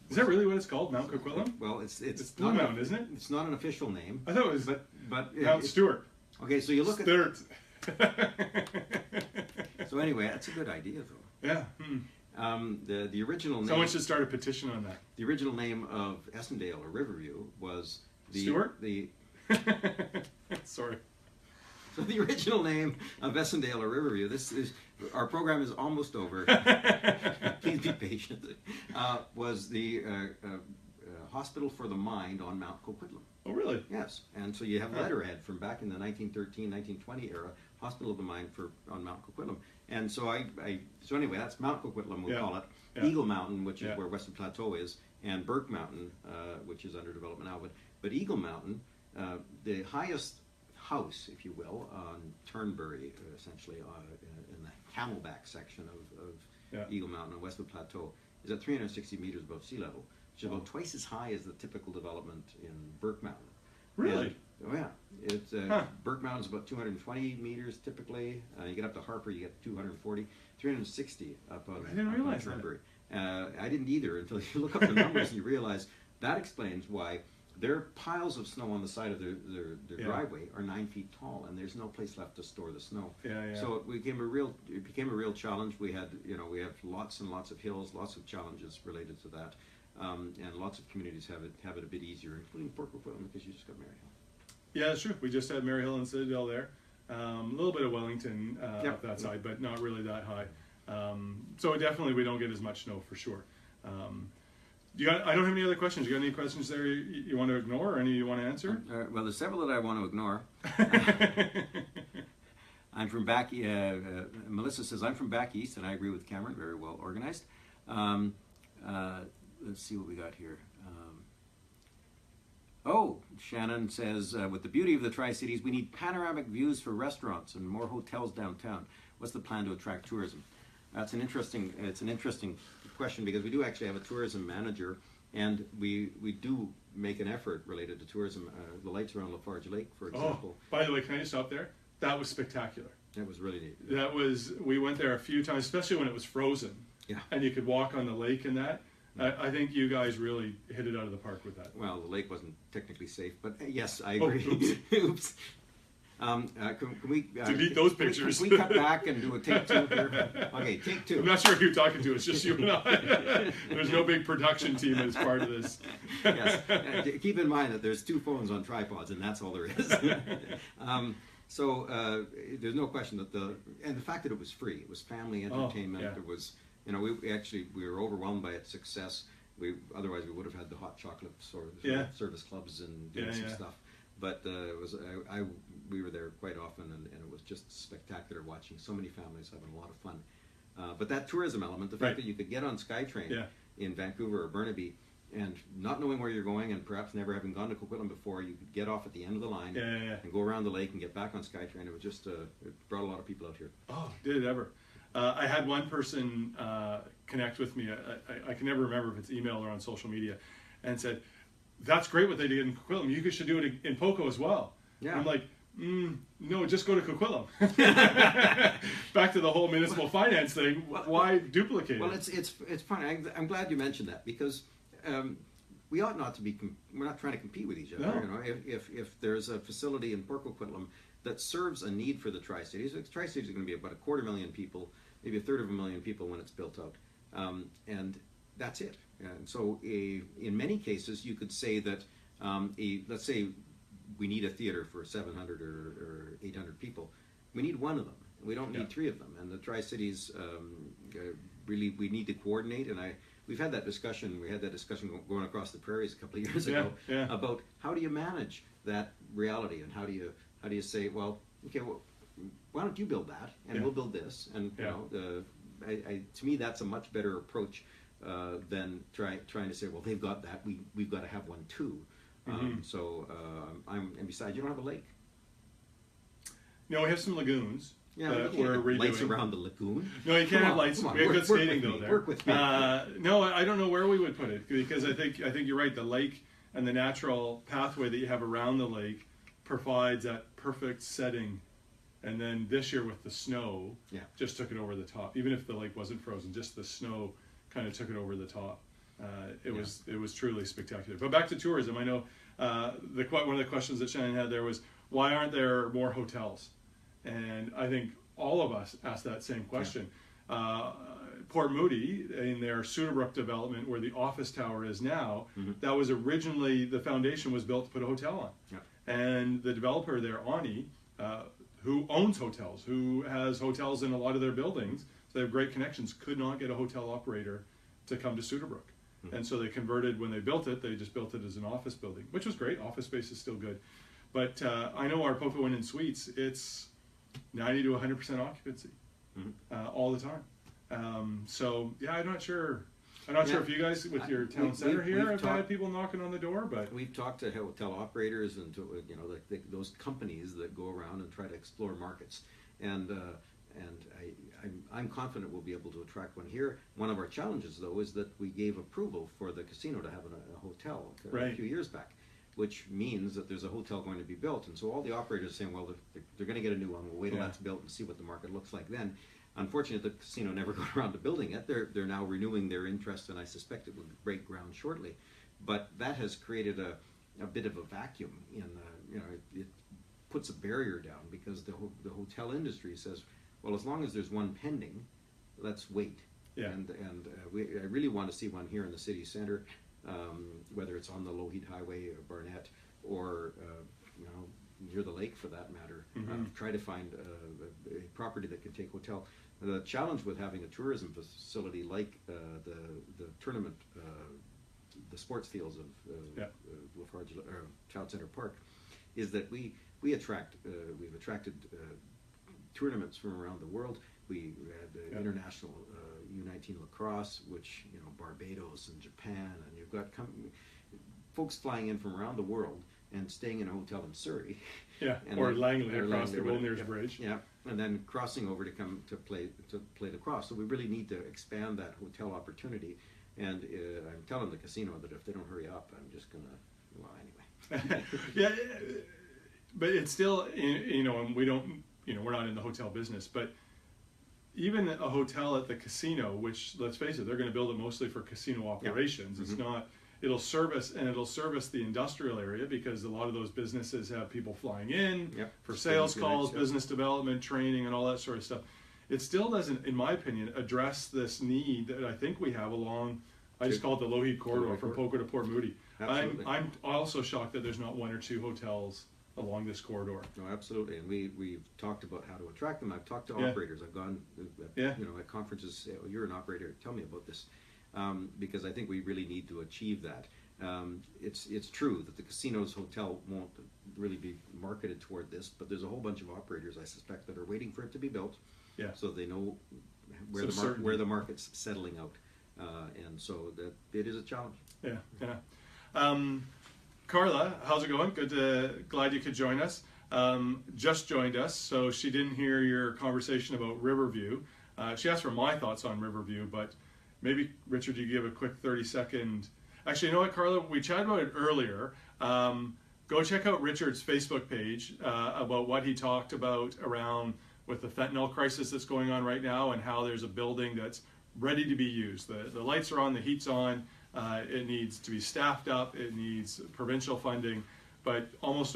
Is that really what it's called, Mount Coquitlam? Well, it's Blue not Mountain, isn't it? It's not an official name. I thought it was, but Mount Stewart. Okay, so you look Stewart. So anyway, that's a good idea, though. Yeah. The original name. Someone should start a petition on that. The original name of Essendale or Riverview was Stewart. Sorry. So the original name of Essendale or Riverview. Our program is almost over. Please be patient. Was the Hospital for the Mind on Mount Coquitlam. Oh, really? Yes. And so you have letterhead from back in the 1913, 1920 era, Hospital of the Mind on Mount Coquitlam. And so so anyway, that's Mount Coquitlam, we'll call it. Yeah. Eagle Mountain, which is where Western Plateau is, and Burke Mountain, which is under development now. But Eagle Mountain, the highest house, if you will, on Turnberry, essentially in the Camelback section of Eagle Mountain on Westwood Plateau, is at 360 meters above sea level, which is about twice as high as the typical development in Burke Mountain. Really? It's Burke Mountain is about 220 meters typically. You get up to Harper, you get 240, 360 up on. I didn't realize Turnberry. I didn't either until you look up the numbers and you realize that explains why their piles of snow on the side of their driveway are 9 feet tall, and there's no place left to store the snow. So it became a real challenge. We have lots and lots of hills, lots of challenges related to that, and lots of communities have it a bit easier, including Port Coquitlam, because you just got Maryhill. Yeah, that's true. We just had Maryhill and Citadel there. a little bit of Wellington Yep. up that side, but not really that high. So definitely we don't get as much snow for sure. I don't have any other questions. You got any questions there you want to ignore or any you want to answer? Well, there's several that I want to ignore. I'm from back. Melissa says I'm from back east, and I agree with Cameron. Very well organized. Let's see what we got here. Shannon says, with the beauty of the Tri-Cities, we need panoramic views for restaurants and more hotels downtown. What's the plan to attract tourism? It's an interesting question, because we do actually have a tourism manager, and we do make an effort related to tourism. The lights around Lafarge Lake, for example. Oh, by the way, can I just stop there? That was spectacular. That was really neat. We went there a few times, especially when it was frozen. Yeah. And you could walk on the lake and that. I think you guys really hit it out of the park with that. Well, the lake wasn't technically safe, but yes, I agree. Oops. Can we delete those pictures? Can we cut back and do a take 2 here? Okay, take 2. I'm not sure who you're talking to. It's just you and I. There's no big production team as part of this. Yes. Keep in mind that there's 2 phones on tripods, and that's all there is. There's no question that the fact that it was free. It was family entertainment. Yeah. It was, we were overwhelmed by its success. Otherwise we would have had the hot chocolate service clubs and doing some stuff. But we were there quite often, and it was just spectacular watching so many families having a lot of fun. But that tourism element, the fact that you could get on SkyTrain in Vancouver or Burnaby, and not knowing where you're going, and perhaps never having gone to Coquitlam before, you could get off at the end of the line and go around the lake and get back on SkyTrain. It was just it brought a lot of people out here. Oh, did it ever? I had one person connect with me. I can never remember if it's email or on social media, and said, "That's great what they did in Coquitlam. You should do it in Poco as well." Yeah. I'm like, no, just go to Coquitlam. Back to the whole municipal finance thing. Why duplicate it? Well, it's funny. I'm glad you mentioned that, because we ought not to be. We're not trying to compete with each other. No. If there's a facility in Port Coquitlam that serves a need for the Tri-Cities, the Tri-Cities are going to be about 250,000 people, maybe 1/3 people when it's built out, and that's it. And so, in many cases, you could say that let's say we need a theater for 700 or 800 people. We need one of them. We don't need 3 of them. And the Tri-Cities really, we need to coordinate. And we've had that discussion. We had that discussion going across the prairies a couple of years ago about how do you manage that reality, and how do you say, well, okay, well, why don't you build that, and we'll build this, and to me that's a much better approach than trying to say, well, they've got that, we've got to have one too. And besides, you don't have a lake. No, we have some lagoons. Yeah, we're redoing. Lights around the lagoon. No, you can't have lights. We have good skating though there. Work with me. No, I don't know where we would put it, because I think you're right. The lake and the natural pathway that you have around the lake provides that perfect setting. And then this year with the snow, just took it over the top. Even if the lake wasn't frozen, just the snow kind of took it over the top. It was truly spectacular. But back to tourism, I know one of the questions that Shannon had there was, why aren't there more hotels? And I think all of us asked that same question. Port Moody, in their Suderbrook development, where the office tower is now, that was originally, the foundation was built to put a hotel on. Yeah. And the developer there, Ani, who owns hotels, who has hotels in a lot of their buildings, so they have great connections, could not get a hotel operator to come to Suderbrook. And so they converted, when they built it, they just built it as an office building, which was great. Office space is still good. But I know our Poco Inn and Suites, it's 90 to 100% occupancy all the time. So yeah, I'm not sure if you guys with your town center here have had people knocking on the door, but we've talked to hotel operators and to those companies that go around and try to explore markets, and I'm confident we'll be able to attract one here. One of our challenges, though, is that we gave approval for the casino to have a hotel a few years back, which means that there's a hotel going to be built, and so all the operators are saying, well, they're going to get a new one. We'll wait till that's built and see what the market looks like then. Unfortunately, the casino never got around to building it. They're now renewing their interest, and I suspect it will break ground shortly. But that has created a bit of a vacuum in it puts a barrier down, because the hotel industry says, well, as long as there's one pending, let's wait. Yeah. And I really want to see one here in the city center, whether it's on the Lougheed Highway or Barnett, or near the lake for that matter, try to find a property that can take hotel. The challenge with having a tourism facility like the tournament, the sports fields of Lafarge or Town Center Park, is that we've attracted tournaments from around the world. We had international U19 lacrosse, which Barbados and Japan, and you've got folks flying in from around the world and staying in a hotel in Surrey. Yeah, or Langley across the Williams Bridge. Yeah, and then crossing over to come to play lacrosse. So we really need to expand that hotel opportunity. And I'm telling the casino that if they don't hurry up, I'm just gonna. Well, anyway. Yeah, but it's still and we don't we're not in the hotel business, but even a hotel at the casino, which let's face it, they're going to build it mostly for casino operations. It's not. It'll service the industrial area because a lot of those businesses have people flying in for sales calls, business development, training, and all that sort of stuff. It still doesn't, in my opinion, address this need that I think we have along. I just call it the low heat corridor from Poco to Port Moody. I'm also shocked that there's not one or two hotels along this corridor. No, absolutely, and we've talked about how to attract them. I've talked to operators. I've gone, at conferences. Say, "Oh, you're an operator. Tell me about this." Because I think we really need to achieve that. It's true that the casino's hotel won't really be marketed toward this, but there's a whole bunch of operators, I suspect, that are waiting for it to be built, so they know where the market's settling out, and so that it is a challenge. Carla, how's it going? Glad you could join us. Just joined us, so she didn't hear your conversation about Riverview. She asked for my thoughts on Riverview, but maybe, Richard, you give a quick 30-second. Actually, you know what, Carla? We chatted about it earlier. Go check out Richard's Facebook page about what he talked about around with the fentanyl crisis that's going on right now and how there's a building that's ready to be used. The lights are on, the heat's on. It needs to be staffed up. It needs provincial funding. But almost,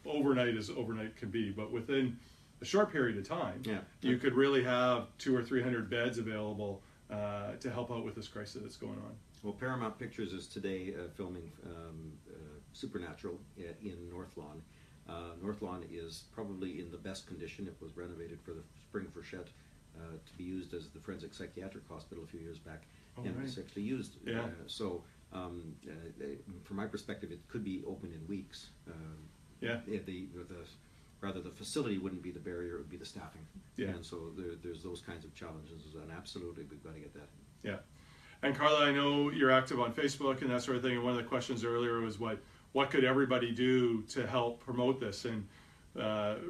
overnight as overnight can be. But within a short period of time, you could really have 200 or 300 beds available to help out with this crisis that's going on. Well, Paramount Pictures is today filming Supernatural in North Lawn. North Lawn is probably in the best condition. It was renovated for the Spring Frechette to be used as the Forensic Psychiatric Hospital a few years back, and it was actually used. So from my perspective, it could be open in weeks. The facility wouldn't be the barrier; it would be the staffing. And so there's those kinds of challenges, and absolutely we've got to get that. And Carla, I know you're active on Facebook and that sort of thing. And one of the questions earlier was what could everybody do to help promote this? And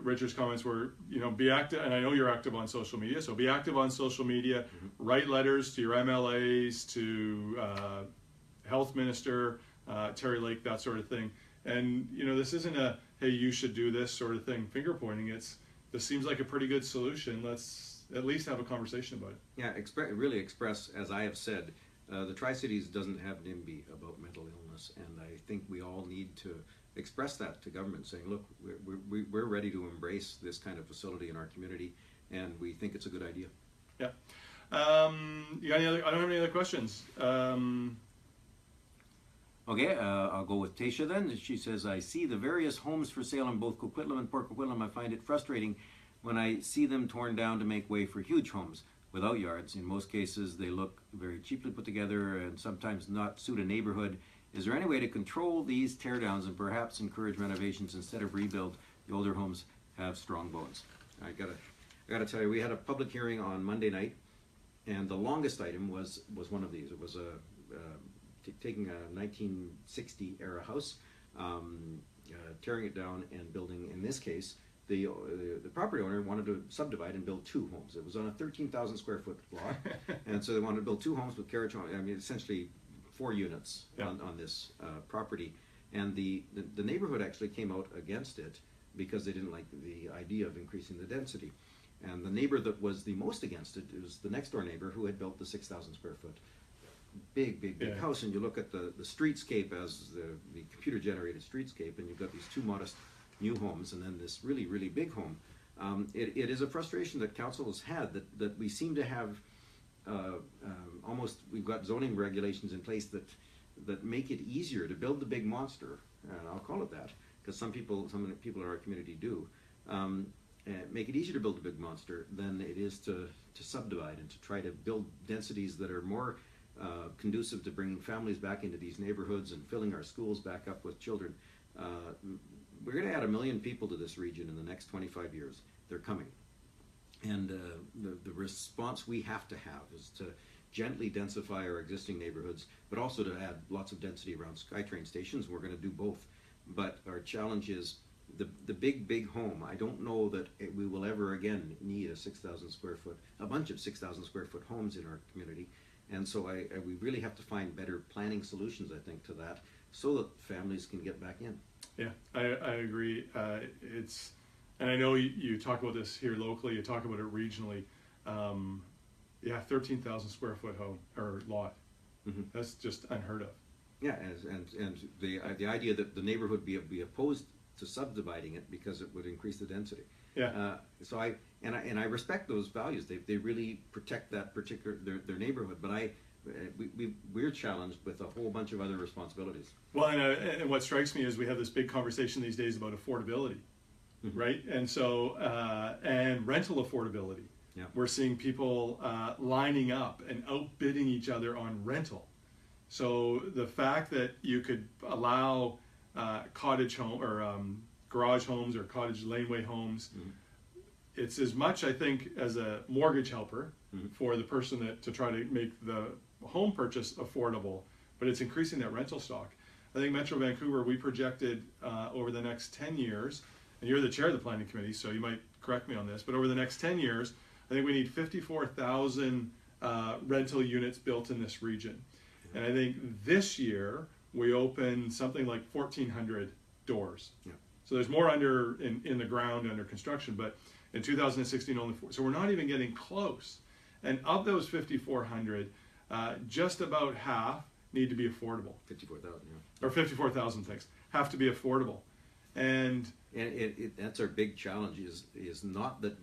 Richard's comments were, be active. And I know you're active on social media, so be active on social media. Write letters to your MLAs, to Health Minister, Terry Lake, that sort of thing. And this isn't a hey, you should do this sort of thing, finger pointing. This seems like a pretty good solution. Let's at least have a conversation about it. Yeah, really express, as I have said, the Tri-Cities doesn't have NIMBY about mental illness, and I think we all need to express that to government, saying, look, we're ready to embrace this kind of facility in our community, and we think it's a good idea. Yeah. You got any other? I don't have any other questions. Okay, I'll go with Tasha then. She says, I see the various homes for sale in both Coquitlam and Port Coquitlam. I find it frustrating when I see them torn down to make way for huge homes without yards. In most cases, they look very cheaply put together and sometimes not suit a neighborhood. Is there any way to control these teardowns and perhaps encourage renovations instead of rebuild? The older homes have strong bones. I gotta tell you, we had a public hearing on Monday night, and the longest item was one of these. It was taking a 1960 era house, tearing it down and building, in this case, the property owner wanted to subdivide and build two homes. It was on a 13,000 square foot lot, and so they wanted to build two homes with carriage home. I mean, essentially 4 units on this property. And the neighborhood actually came out against it because they didn't like the idea of increasing the density. And the neighbor that was the most against it was the next door neighbor who had built the 6,000 square foot big house, and you look at the streetscape as the computer generated streetscape, and you've got these two modest new homes and then this really big home. It is a frustration that council has had that we seem to have we've got zoning regulations in place that make it easier to build the big monster, and I'll call it that, because some people in our community do, make it easier to build a big monster than it is to subdivide and to try to build densities that are more conducive to bringing families back into these neighborhoods and filling our schools back up with children. We're going to add 1 million people to this region in the next 25 years. They're coming. And the response we have to have is to gently densify our existing neighborhoods, but also to add lots of density around SkyTrain stations. We're going to do both. But our challenge is the big home. I don't know that we will ever again need a 6,000 square foot, a bunch of 6,000 square foot homes in our community. And so we really have to find better planning solutions, I think, to that, so that families can get back in. Yeah, I agree. And I know you talk about this here locally, you talk about it regionally. Yeah, 13,000 square foot home or lot. Mm-hmm. That's just unheard of. Yeah, and the idea that the neighborhood be opposed to subdividing it because it would increase the density. Yeah. So I respect those values. They really protect that particular their neighborhood. But we're challenged with a whole bunch of other responsibilities. Well, and what strikes me is we have this big conversation these days about affordability, mm-hmm. right? And so and rental affordability. Yeah. We're seeing people lining up and outbidding each other on rental. So the fact that you could allow cottage home or garage homes or cottage laneway homes, mm-hmm. it's as much, I think, as a mortgage helper mm-hmm. for the person to try to make the home purchase affordable, but it's increasing that rental stock. I think Metro Vancouver, we projected over the next 10 years, and you're the chair of the planning committee, so you might correct me on this, but over the next 10 years, I think we need 54,000 rental units built in this region. And I think this year we opened something like 1,400 doors. Yeah. So there's more in the ground under construction, but in 2016 only 4. So we're not even getting close. And of those 5,400, just about half need to be affordable. 54,000, yeah. Or 54,000 things have to be affordable. And that's our big challenge is not that,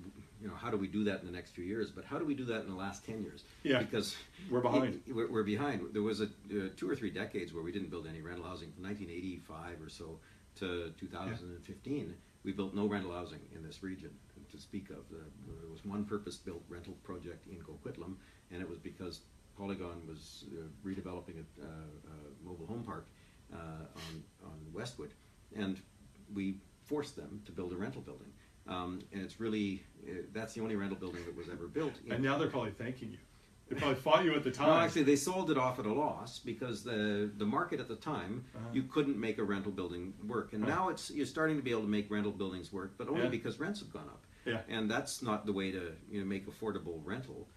how do we do that in the next few years, but how do we do that in the last 10 years? Yeah, because we're behind. We're behind. There was 2 or 3 decades where we didn't build any rental housing. From 1985 or so to 2015, yeah. We built no rental housing in this region to speak of. There was one purpose-built rental project in Coquitlam, and it was because Polygon was redeveloping a mobile home park on Westwood, and we forced them to build a rental building. And it's really, that's the only rental building that was ever built. And now they're probably thanking you. They probably fought you at the time. No, actually, they sold it off at a loss because the market at the time, you couldn't make a rental building work. And now you're starting to be able to make rental buildings work, but only because rents have gone up. Yeah. And that's not the way to make affordable rental.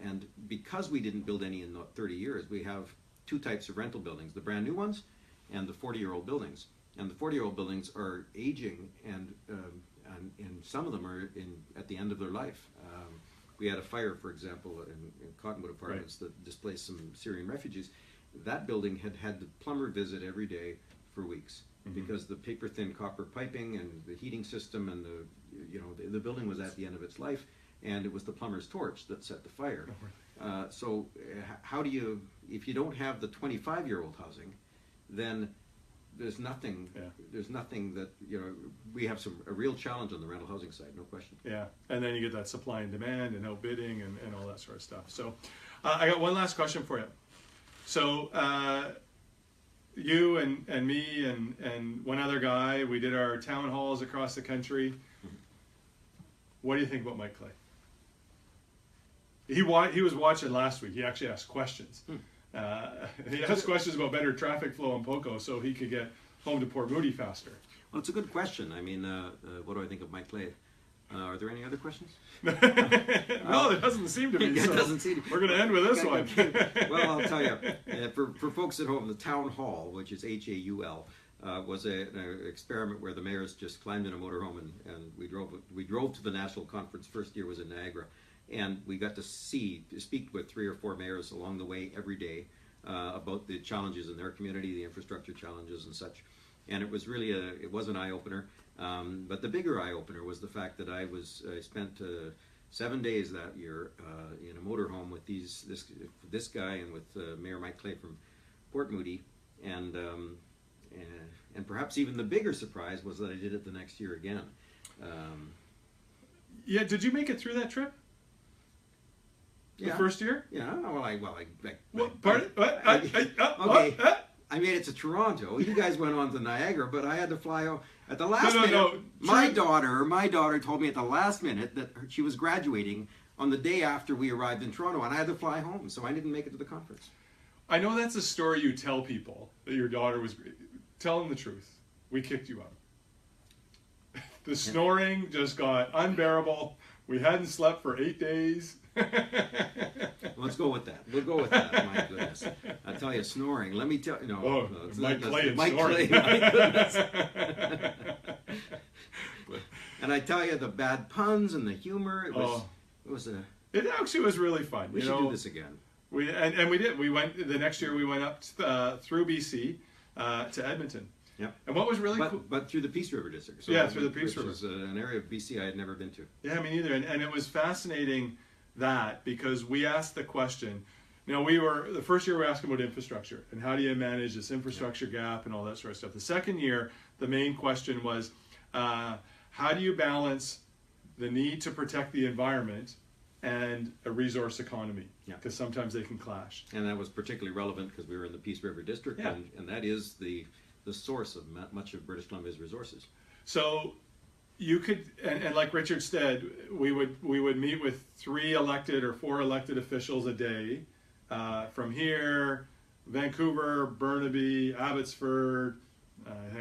And because we didn't build any in 30 years, we have 2 types of rental buildings, the brand new ones and the 40-year-old buildings. And the 40-year-old buildings are aging, and some of them are at the end of their life. We had a fire, for example, in Cottonwood Apartments that displaced some Syrian refugees. That building had the plumber visit every day for weeks mm-hmm. because the paper-thin copper piping and the heating system and the building was at the end of its life, and it was the plumber's torch that set the fire. So how do you, if you don't have the 25-year-old housing, then there's nothing. Yeah. There's nothing that we have a real challenge on the rental housing side, no question. Yeah, and then you get that supply and demand and outbidding and all that sort of stuff. So, I got one last question for you. So, you and me and one other guy, we did our town halls across the country. Mm-hmm. What do you think about Mike Clay? He was watching last week. He actually asked questions. He asked questions about better traffic flow in Poco so he could get home to Port Moody faster. Well, it's a good question. I mean, what do I think of Mike Clay? Are there any other questions? No, there doesn't seem to be. It doesn't seem to be. We're going to end with this one. Well, I'll tell you, for folks at home, the town hall, which is HAUL, was an experiment where the mayors just climbed in a motorhome and we drove to the national conference. First year was in Niagara. And we got to speak with 3 or 4 mayors along the way every day about the challenges in their community, the infrastructure challenges and such. And it was really it was an eye-opener. But the bigger eye-opener was the fact that I spent 7 days that year in a motorhome with this guy and with Mayor Mike Clay from Port Moody. And and perhaps even the bigger surprise was that I did it the next year again. Yeah, did you make it through that trip? The first year? Yeah. Okay. I made it to Toronto. You guys went on to Niagara, but I had to fly out at the last minute. No. My daughter told me at the last minute that she was graduating on the day after we arrived in Toronto, and I had to fly home, so I didn't make it to the conference. I know that's a story you tell people, that your daughter was... Tell them the truth. We kicked you out. The snoring just got unbearable. We hadn't slept for 8 days. Let's go with that. We'll go with that. My goodness. I tell you, snoring. Let me tell you. No, Mike Clay and Mike snoring. Clay, my goodness. And I tell you, the bad puns and the humor. It actually was really fun. We should do this again. We did. We went the next year. We went up through BC to Edmonton. Yep. And what was really cool, but through the Peace River District. So through the Peace River, which is an area of BC I had never been to. Yeah, me neither. And it was fascinating that, because we asked the question. The first year we were asking about infrastructure and how do you manage this infrastructure gap and all that sort of stuff. The second year, the main question was, how do you balance the need to protect the environment and a resource economy? Because sometimes they can clash. And that was particularly relevant because we were in the Peace River District, and that is the source of much of British Columbia's resources. So you could, and like Richard said, we would meet with 3 elected or 4 elected officials a day, from here, Vancouver, Burnaby, Abbotsford,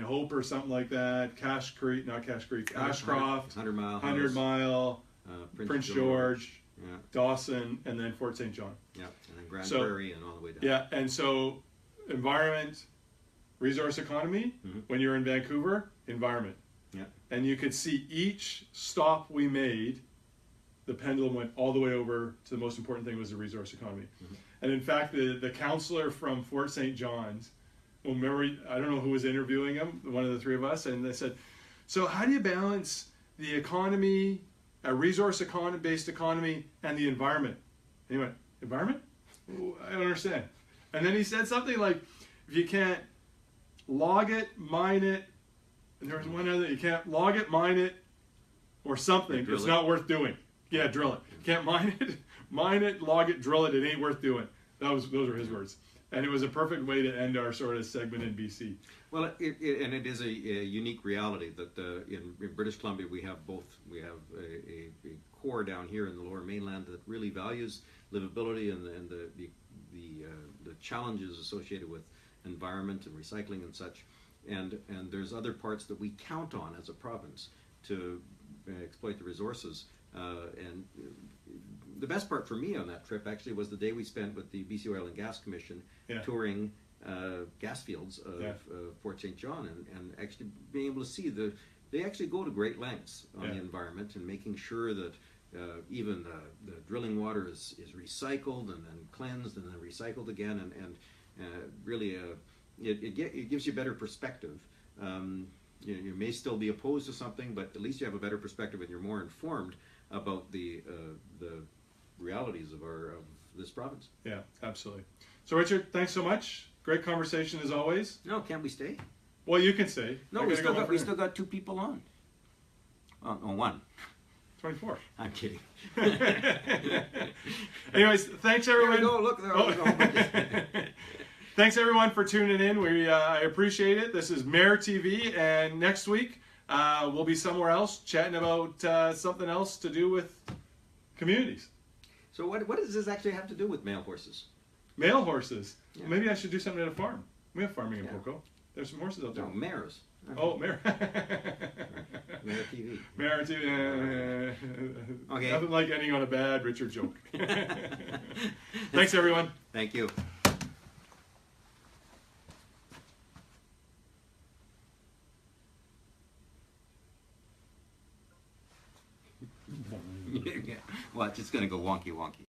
Hope or something like that, Ashcroft, 100 Mile, Prince George, Dawson, and then Fort St. John. Yeah, and then Grand Prairie and all the way down. Yeah, and so environment, resource economy, when you're in Vancouver, environment. Yeah. And you could see each stop we made, the pendulum went all the way over to the most important thing was the resource economy. And in fact, the counselor from Fort St. John's, well, remember, I don't know who was interviewing him, one of the 3 of us, and they said, so how do you balance the economy, a resource-based economy, and the environment? And he went, environment? I don't understand. And then he said something like, if you can't log it, mine it, and there was one other, you can't log it, mine it, or something, it's not worth doing. Yeah, drill it. Can't mine it, log it, drill it, it ain't worth doing. Those were his words. And it was a perfect way to end our sort of segment in BC. Well, it is a unique reality that in British Columbia we have both. We have a core down here in the Lower Mainland that really values livability and the challenges associated with environment and recycling and such. And there's other parts that we count on as a province to exploit the resources. And the best part for me on that trip actually was the day we spent with the BC Oil and Gas Commission touring gas fields of Fort St. John and actually being able to see they actually go to great lengths on the environment and making sure that even the drilling water is recycled and then cleansed and then recycled again, and really it gives you better perspective. You may still be opposed to something, but at least you have a better perspective and you're more informed about the realities of this province. Yeah, absolutely. So Richard, thanks so much. Great conversation as always. No, can't we stay? Well, you can stay. No, we still got 2 people on. Oh, no, 1. 24. I'm kidding. Anyways, thanks everyone. There we go. Look, there we go. Thanks everyone for tuning in. I appreciate it. This is MayorTV, and next week we'll be somewhere else chatting about something else to do with communities. So what does this actually have to do with male horses? Male horses? Yeah. Maybe I should do something at a farm. We have farming in Poco. There's some horses out there. No, mares. Oh, Mayor. MayorTV. MayorTV. Okay. Nothing like ending on a bad Richard joke. Thanks everyone. Thank you. Watch, it's going to go wonky wonky.